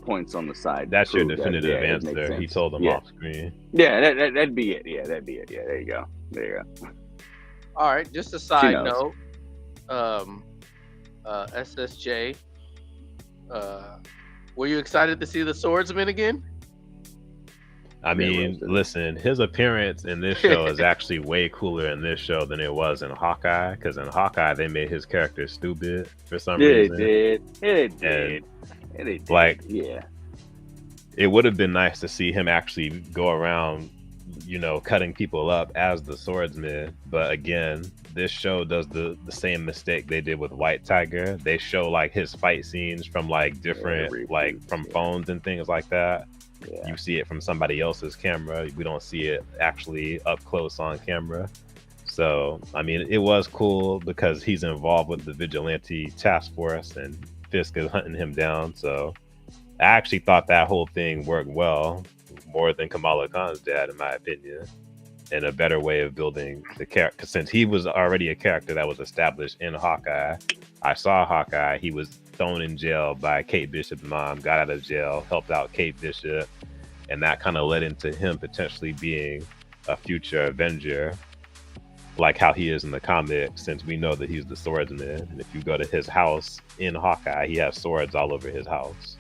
points on the side.
That's your definitive answer. He told them off screen.
Yeah, that'd be it. Yeah, that'd be it. Yeah, there you go.
All right, just a side note. SSJ. Were you excited to see the swordsman again?
I mean, listen, his appearance in this show is actually way cooler in this show than it was in Hawkeye. Because in Hawkeye, they made his character stupid for some reason.
It did.
Like,
yeah,
it would have been nice to see him actually go around, cutting people up as the swordsman. But again, this show does the same mistake they did with White Tiger. They show like his fight scenes from like different, from phones and things like that. Yeah. You see it from somebody else's camera. We don't see it actually up close on camera. So, I mean, it was cool because he's involved with the vigilante task force and Fisk is hunting him down. So I actually thought that whole thing worked well, more than Kamala Khan's dad, in my opinion, and a better way of building the character. Since he was already a character that was established in Hawkeye, I saw Hawkeye. He was thrown in jail by Kate Bishop's mom, got out of jail, helped out Kate Bishop, and that kind of led into him potentially being a future Avenger. like how he is in the comics, since we know that he's the swordsman. And if you go to his house in Hawkeye, he has swords all over his house.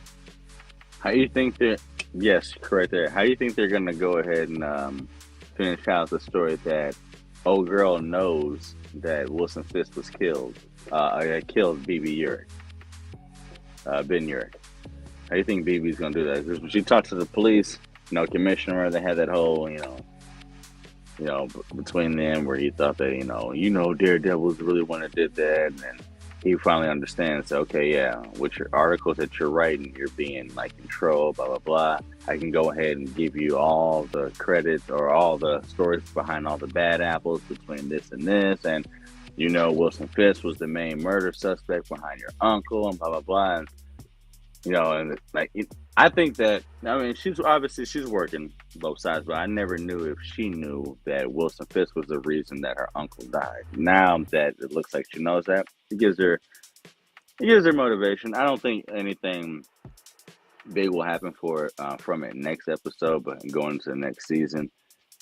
How do you think that? Yes, correct there. How do you think they're gonna go ahead and finish out the story that old girl knows that Wilson Fisk was killed? Killed BB Urich, Ben Urich. How do you think BB's gonna do that? Because when she talked to the police, commissioner, they had that whole, between them where he thought that, Daredevil's really one that did that, and then he finally understands, okay, yeah, with your articles that you're writing, you're being like control, blah, blah, blah. I can go ahead and give you all the credits or all the stories behind all the bad apples between this and this. And, Wilson Fisk was the main murder suspect behind your uncle and blah, blah, blah. And, I think that, she's working both sides, but I never knew if she knew that Wilson Fisk was the reason that her uncle died. Now that it looks like she knows that, it gives her motivation. I don't think anything big will happen from it next episode, but going into the next season,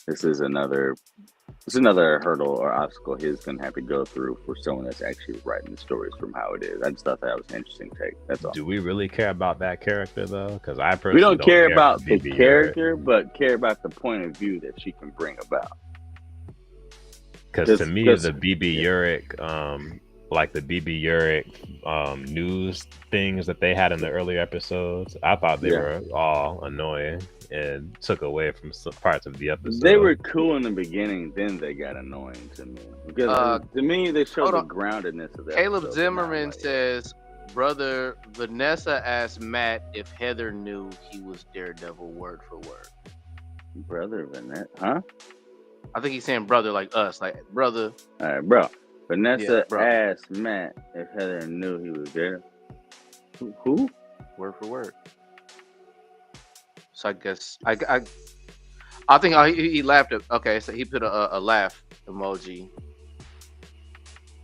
this is another hurdle or obstacle he's going to have to go through for someone that's actually writing the stories from how it is. I just thought that was an interesting take. That's all.
Do we really care about that character though? Because I personally
we don't care about the
BB
character, but care about the point of view that she can bring about.
Because to me, the BB Urich, like the BB Urich news things that they had in the earlier episodes, I thought they were all annoying and took away from some parts of the episode.
They were cool in the beginning, then they got annoying to me. Because to me, they showed the groundedness of that.
Caleb Zimmerman says, Brother Vanessa asked Matt if Heather knew he was Daredevil word for word.
Brother Vanessa? Huh?
I think he's saying brother like us, like brother.
All right, bro. Vanessa asked Matt if Heather knew he was there. Who?
Word for word. So I guess I think he laughed at. Okay, so he put a laugh emoji.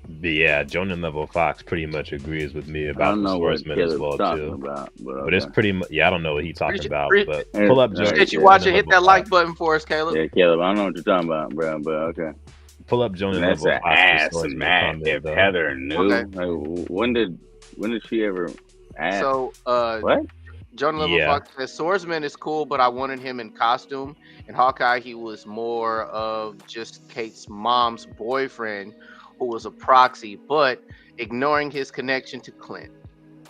But yeah, Jonan Level Fox pretty much agrees with me about the swordsman as well too. But it's pretty much I don't know what he's talking about. But pull up Jonan.
Appreciate you watching. Hit that like button for us, Caleb.
Yeah, Caleb. I don't know what you're talking about, bro. But okay.
Pull up Jonan Level Fox.
Ass Matt if Heather knew. Okay. Like, when did she ever ask?
So
what?
Jonan Level Fox says swordsman is cool, but I wanted him in costume. In Hawkeye, he was more of just Kate's mom's boyfriend, who was a proxy, but ignoring his connection to Clint.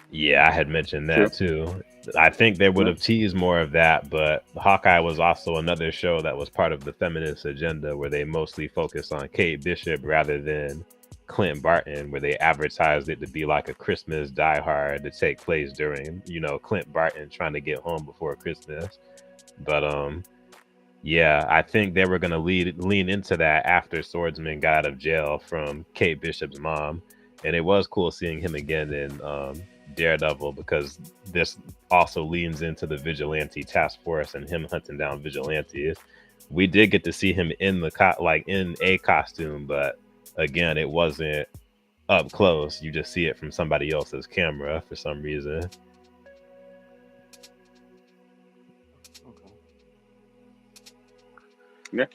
Yeah, I had mentioned that too. I think they would have teased more of that, but Hawkeye was also another show that was part of the feminist agenda where they mostly focused on Kate Bishop rather than Clint Barton, where they advertised it to be like a Christmas Die Hard to take place during, Clint Barton trying to get home before Christmas. But I think they were going to lean into that after Swordsman got out of jail from Kate Bishop's mom. And it was cool seeing him again in Daredevil, because this also leans into the vigilante task force and him hunting down vigilantes. We did get to see him in the in a costume, but again, it wasn't up close. You just see it from somebody else's camera for some reason.
Okay. Yeah.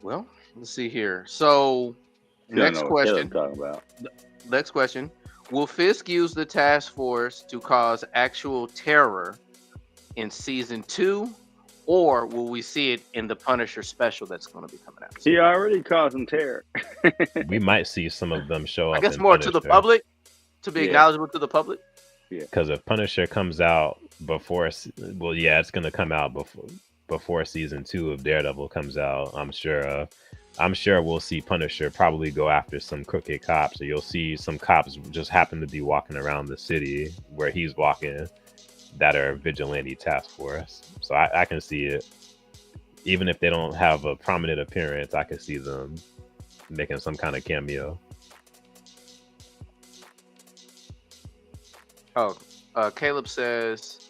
Well, let's see here. So, next question. Next question. Will Fisk use the task force to cause actual terror in season 2, or will we see it in the Punisher special that's going to be coming out?
He already causing terror.
We might see some of them show up.
I guess more Punisher. To the public, to be acknowledgeable to the public.
Yeah. Because if Punisher comes out before, it's going to come out before season 2 of Daredevil comes out. I'm sure we'll see Punisher probably go after some crooked cops, or you'll see some cops just happen to be walking around the city where he's walking that are vigilante task force. So I can see it. Even if they don't have a prominent appearance, I can see them making some kind of cameo.
Caleb says,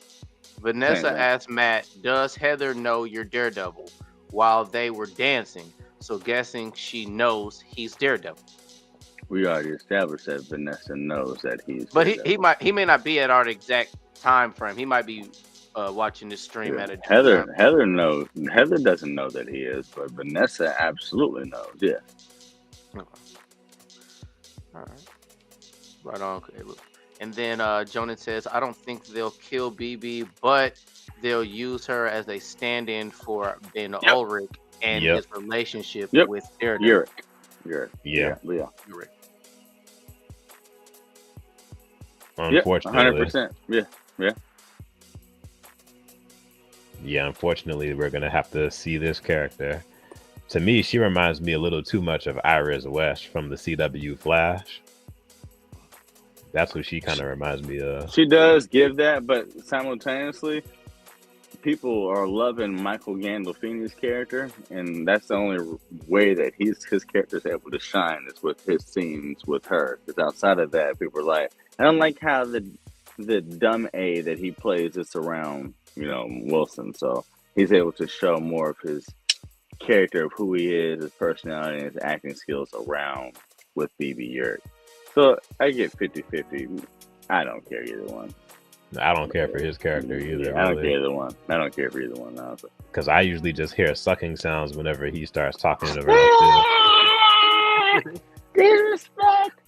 Vanessa asked Matt, does Heather know you're Daredevil while they were dancing? So guessing she knows he's Daredevil.
We already established that Vanessa knows that he's
But he may not be at our exact time frame. He might be watching this stream at a
Heather knows. Heather doesn't know that he is, but Vanessa absolutely knows. Yeah.
Okay. All right. Right on, Caleb. And then Jonan says, I don't think they'll kill BB, but they'll use her as a stand-in for Ben Ulrich and his relationship with Daredevil.
Yeah.
Ulrich.
Unfortunately.
100%. Yeah.
Yeah, unfortunately, we're going to have to see this character. To me, she reminds me a little too much of Iris West from the CW Flash. That's what she kind of reminds me of.
She does give that, but simultaneously, people are loving Michael Gandolfini's character, and that's the only way that his character is able to shine is with his scenes with her. Because outside of that, people are like, I don't like how the dumb A that he plays is around, Wilson. So he's able to show more of his character of who he is, his personality, and his acting skills around with BB Yurt. So I get 50-50. I don't care either one.
I don't care for his character either.
I don't care either one. I don't care for either one, honestly.
Because I usually just hear sucking sounds whenever he starts talking around.
Disrespect.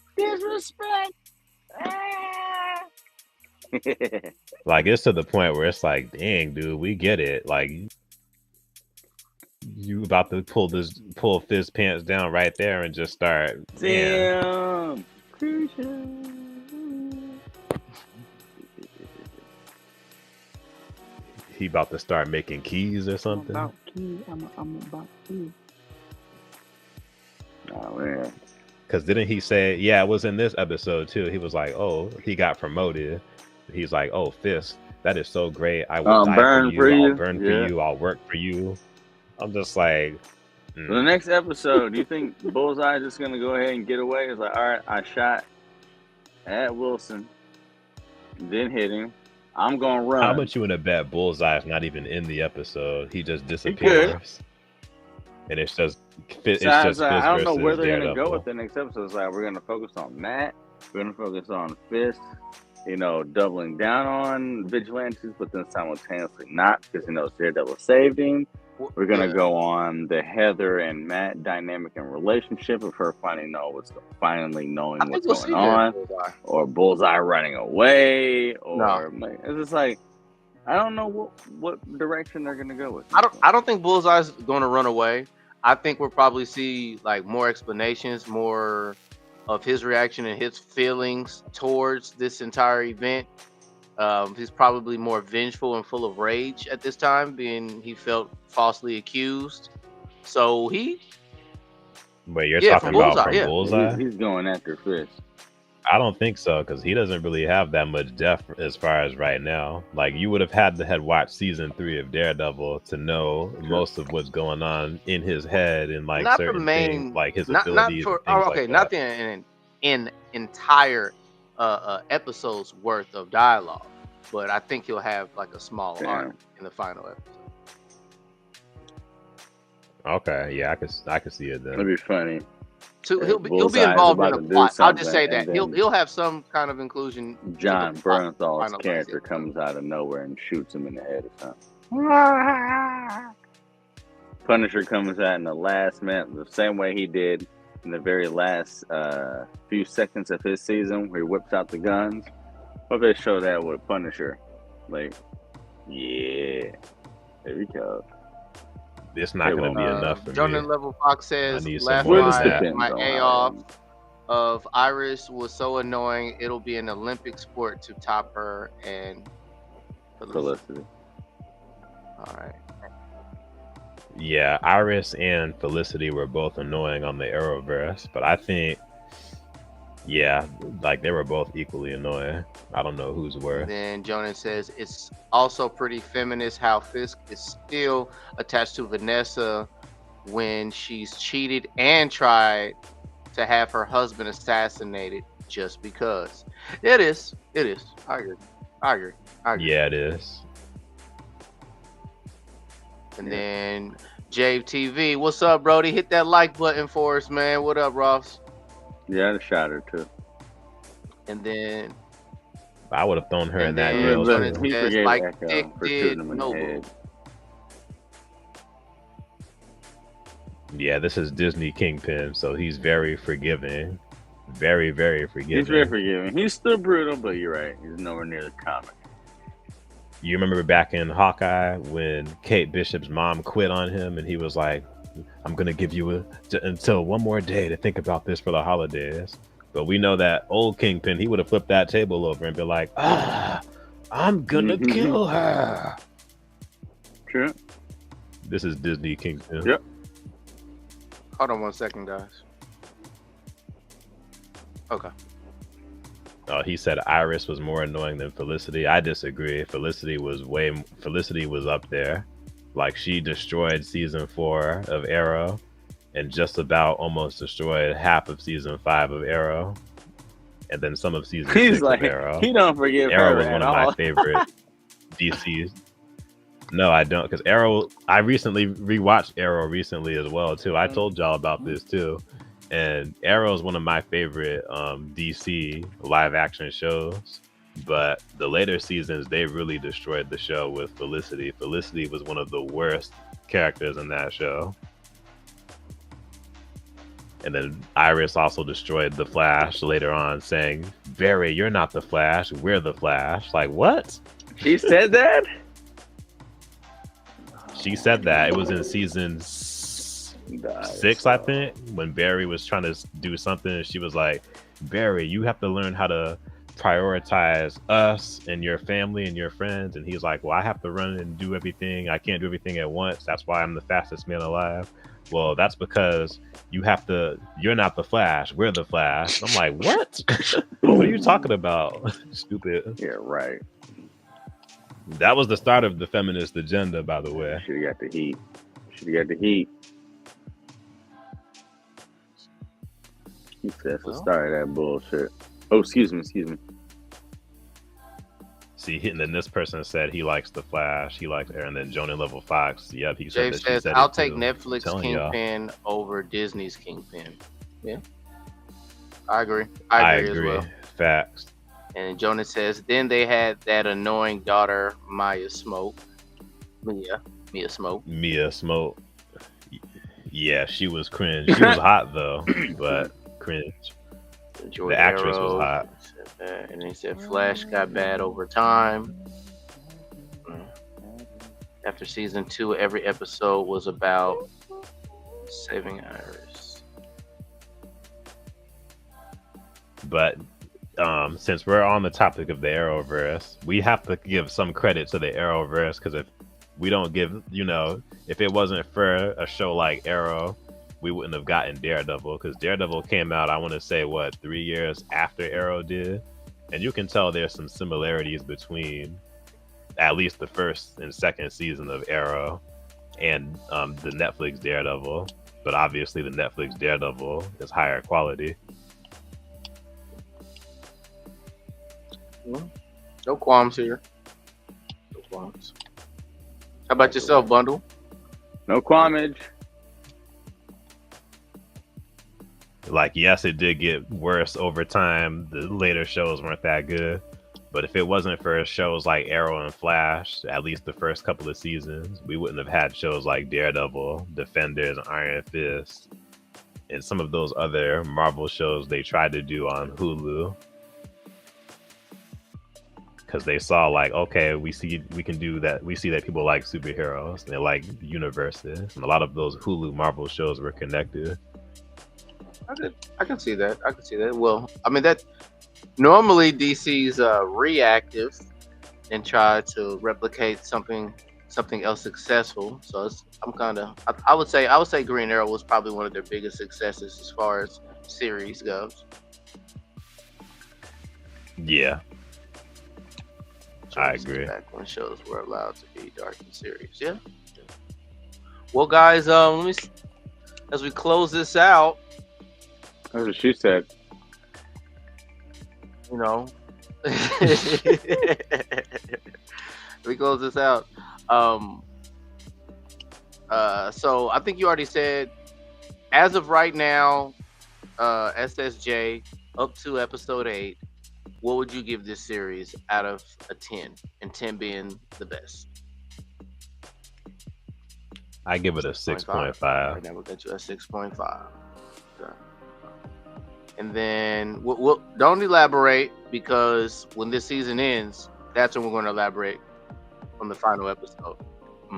Like, it's to the point where it's like, dang, dude, we get it. Like, you about to pull Fisk's pants down right there and just start.
Damn.
He about to start making keys or something.
I'm about key. Oh man.
Because didn't he say, it was in this episode too. He was like, oh, he got promoted. He's like, oh, Fisk, that is so great. I will die
burn
for you. I'll
you.
burn for you. I'll work for you. I'm just like.
For the next episode, do you think Bullseye is just going to go ahead and get away? It's like, all right, I shot at Wilson, then hit him. I'm going to run.
How much you want to bet Bullseye is not even in the episode? He just disappears. And it's just Fisk
I don't know where they're
Daredevil.
going to go with the next episode. It's like, we're going to focus on Matt. We're going to focus on Fisk, doubling down on vigilantes, but then simultaneously not, because Daredevil saved him. We're going to go on the Heather and Matt dynamic and relationship of her finally knowing what's going on, or Bullseye running away, or it's just like, I don't know what direction they're going to go with.
I don't think Bullseye's going to run away. I think we'll probably see like more explanations, more of his reaction and his feelings towards this entire event. He's probably more vengeful and full of rage at this time, being he felt falsely accused. So
Wait, you're talking about from Bullseye?
He's going after Fisk.
I don't think so, because he doesn't really have that much depth as far as right now. Like, you would have had to have watched season 3 of Daredevil to know most of what's going on in his head and like
not
certain things, like his
not
abilities.
Not the entire episode's worth of dialogue, but I think he'll have like a small arc in the final episode.
Okay, yeah, I could see it then.
That'd be funny.
So he'll be involved in the plot. I'll just say that he'll have some kind of inclusion.
John Bernthal's character comes out of nowhere and shoots him in the head or something. Punisher comes out in the last minute, the same way he did in the very last few seconds of his season, where he whips out the guns. Hope they show that with Punisher. Like, yeah, there we go.
It's not going to be enough for
Jordan
me.
Level Fox says, last my A off of Iris was so annoying, it'll be an Olympic sport to top her and Felicity. All right.
Yeah, Iris and Felicity were both annoying on the Arrowverse, but I think, like they were both equally annoying. I don't know who's worse.
Then Jonas says it's also pretty feminist how Fisk is still attached to Vanessa when she's cheated and tried to have her husband assassinated just because. It is. I agree.
Yeah, it is.
And then Jave TV, what's up, Brody? Hit that like button for us, man. What up, Ross?
Yeah, I shot her too.
And then
I would have thrown her in that
grill.
He forgave
like
Echo
Dick
for
did
shooting him in the head.
Yeah, this is Disney Kingpin, so he's very forgiving. Very, very forgiving.
He's very forgiving. He's still brutal, but you're right. He's nowhere near the comic.
You remember back in Hawkeye when Kate Bishop's mom quit on him and he was like, I'm going to give you until one more day to think about this for the holidays. But we know that old Kingpin, he would have flipped that table over and be like, I'm going to kill her.
True.
This is Disney Kingpin.
Yep.
Hold on 1 second, guys. Okay.
He said Iris was more annoying than Felicity. I disagree. Felicity was up there. Like, she destroyed season 4 of Arrow and just about almost destroyed half of season 5 of Arrow. And then some of season 6 of Arrow.
He don't forgive
Arrow
her
was one of my favorite DCs. No, I don't, because Arrow, I recently rewatched Arrow recently as well, too. I told y'all about this, too. And Arrow is one of my favorite DC live action shows. But the later seasons, they really destroyed the show with Felicity. Felicity was one of the worst characters in that show. And then Iris also destroyed the Flash later on, saying, Barry, you're not the Flash, we're the Flash. Like, what?
She said that?
She said that. It was in season 6, I think, when Barry was trying to do something. And she was like, Barry, you have to learn how to prioritize us and your family and your friends. And he's like, well, I have to run and do everything. I can't do everything at once. That's why I'm the fastest man alive. Well, that's because you're not the Flash. We're the Flash. I'm like, what? What are you talking about? Stupid.
Yeah, right.
That was the start of the feminist agenda, by the way.
Should have got the heat. He said the start of that bullshit. Oh, excuse me.
See, and then this person said he likes the Flash, he likes Aaron, and then Jonah Level Fox. Yep, he said
Dave
that.
says,
Said
I'll take Netflix Kingpin over Disney's Kingpin. Yeah, I agree. I agree as well.
Facts.
And Jonah says, then they had that annoying daughter, Mia Smoke.
Mia Smoke. Yeah, she was cringe. She was hot though, but cringe. The actress was hot.
And he said Flash got bad over time. After season 2, every episode was about saving Iris. But
since we're on the topic of the Arrowverse, we have to give some credit to the Arrowverse, because if we don't give, if it wasn't for a show like Arrow, we wouldn't have gotten Daredevil, because Daredevil came out, I want to say, 3 years after Arrow did? And you can tell there's some similarities between at least the first and second season of Arrow and the Netflix Daredevil. But obviously the Netflix Daredevil is higher quality.
No qualms here. No qualms. How about yourself, Bundle?
No qualmage.
Like, yes, it did get worse over time. The later shows weren't that good. But if it wasn't for shows like Arrow and Flash, at least the first couple of seasons, we wouldn't have had shows like Daredevil, Defenders, and Iron Fist, and some of those other Marvel shows they tried to do on Hulu. Because they saw, like, okay, we can do that. We see that people like superheroes, and they like universes. And a lot of those Hulu Marvel shows were connected.
I can see that. Well, I mean, that normally DC's reactive and try to replicate something else successful. So I would say Green Arrow was probably one of their biggest successes as far as series goes.
Yeah, I agree.
Back when shows were allowed to be dark and serious. Yeah. Well, guys, let me, as we close this out.
That's what she said.
We close this out. So I think you already said, as of right now, SSJ up to episode 8, what would you give this series out of a 10? And 10 being the best.
I give it a 6.5.
Right now we'll get you a 6.5. Okay. And then we'll don't elaborate, because when this season ends, that's when we're going to elaborate on the final episode.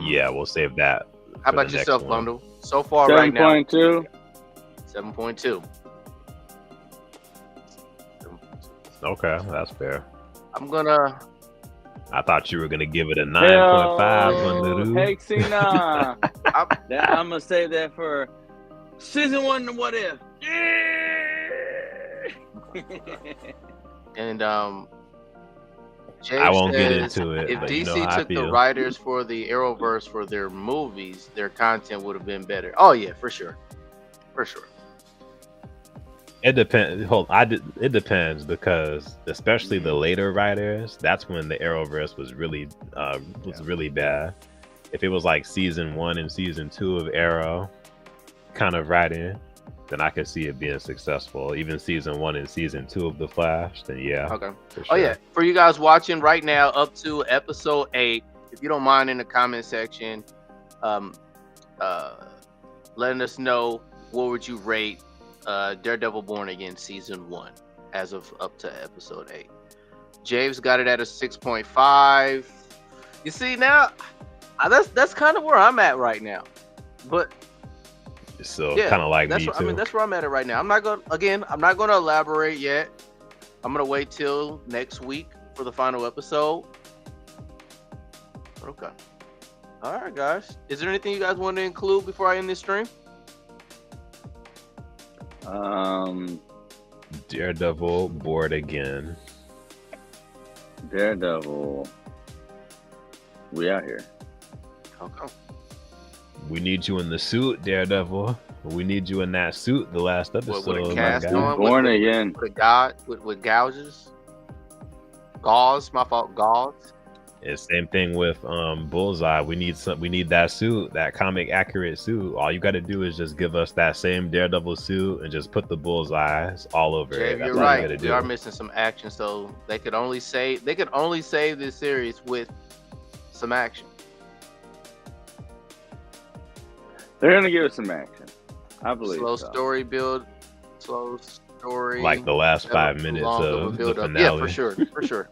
Yeah, we'll save that.
How
for the
about yourself,
next one.
Bundle? So far, right now,
7.2.
7.2.
Okay, that's fair.
I'm gonna.
I thought you were gonna give it a 9.5.
Hell, Hey, Xena. I'm gonna say that for season 1 of What If.
And Jay
I won't get
says,
into it.
if
but
DC
you know how
took
I
the
feel.
writers for the Arrowverse for their movies, their content would have been better. Oh yeah, for sure, for sure.
It depends. It depends, because especially the later writers, that's when the Arrowverse was really really bad. If it was like season 1 and season 2 of Arrow kind of writing, then I could see it being successful. Even season 1 and season 2 of The Flash, then yeah.
Okay.
For
Oh
sure.
yeah, for you guys watching right now, up to episode 8, if you don't mind, in the comment section, letting us know what would you rate Daredevil Born Again season 1 as of up to episode 8. James got it at a 6.5. You see now, that's kind of where I'm at right now. But
So
yeah,
kind of like
that's
me
where,
too.
I mean, that's where I'm at right now. I'm not gonna elaborate yet. I'm gonna wait till next week for the final episode. Okay. All right, guys. Is there anything you guys want to include before I end this stream?
Daredevil bored again.
Daredevil. We out here.
Okay.
We need you in the suit, Daredevil. We need you in that suit the last episode.
With a
my
cast
guy.
on,
Born again.
with gouges, gauze. My fault, gauze.
It's same thing with Bullseye. We need that suit, that comic accurate suit. All you got to do is just give us that same Daredevil suit and just put the bullseyes all over
Jay,
it. That's
you're
all
right.
you got to
We
do.
are missing some action, so they could only save this series with some action.
They're gonna give us some action. I believe.
Slow
so.
story build, slow story.
Like the last 5
Too
minutes
long
of the
build up.
finale.
Yeah, for sure.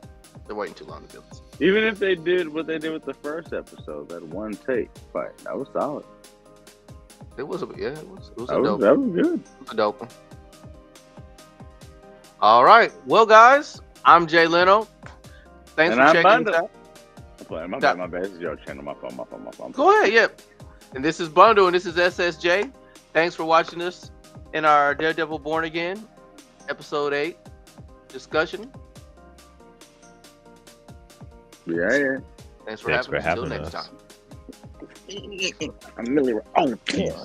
They're waiting too long to build this.
Even if they did what they did with the first episode, that one take fight, that was solid.
It was a dope.
That was good.
It was a dope one. All right, well, guys, I'm Jay Leno. Thanks
And
for
I'm
checking
Bundle.
us out.
I'm playing my bad. This is your channel. My phone.
Go ahead, yep. And this is Bundle, and this is SSJ. Thanks for watching us in our Daredevil Born Again, episode 8 discussion.
Yeah.
Thanks for
Thanks
having
for
us. Until
having
next
us.
time.
I'm really. Oh, yeah.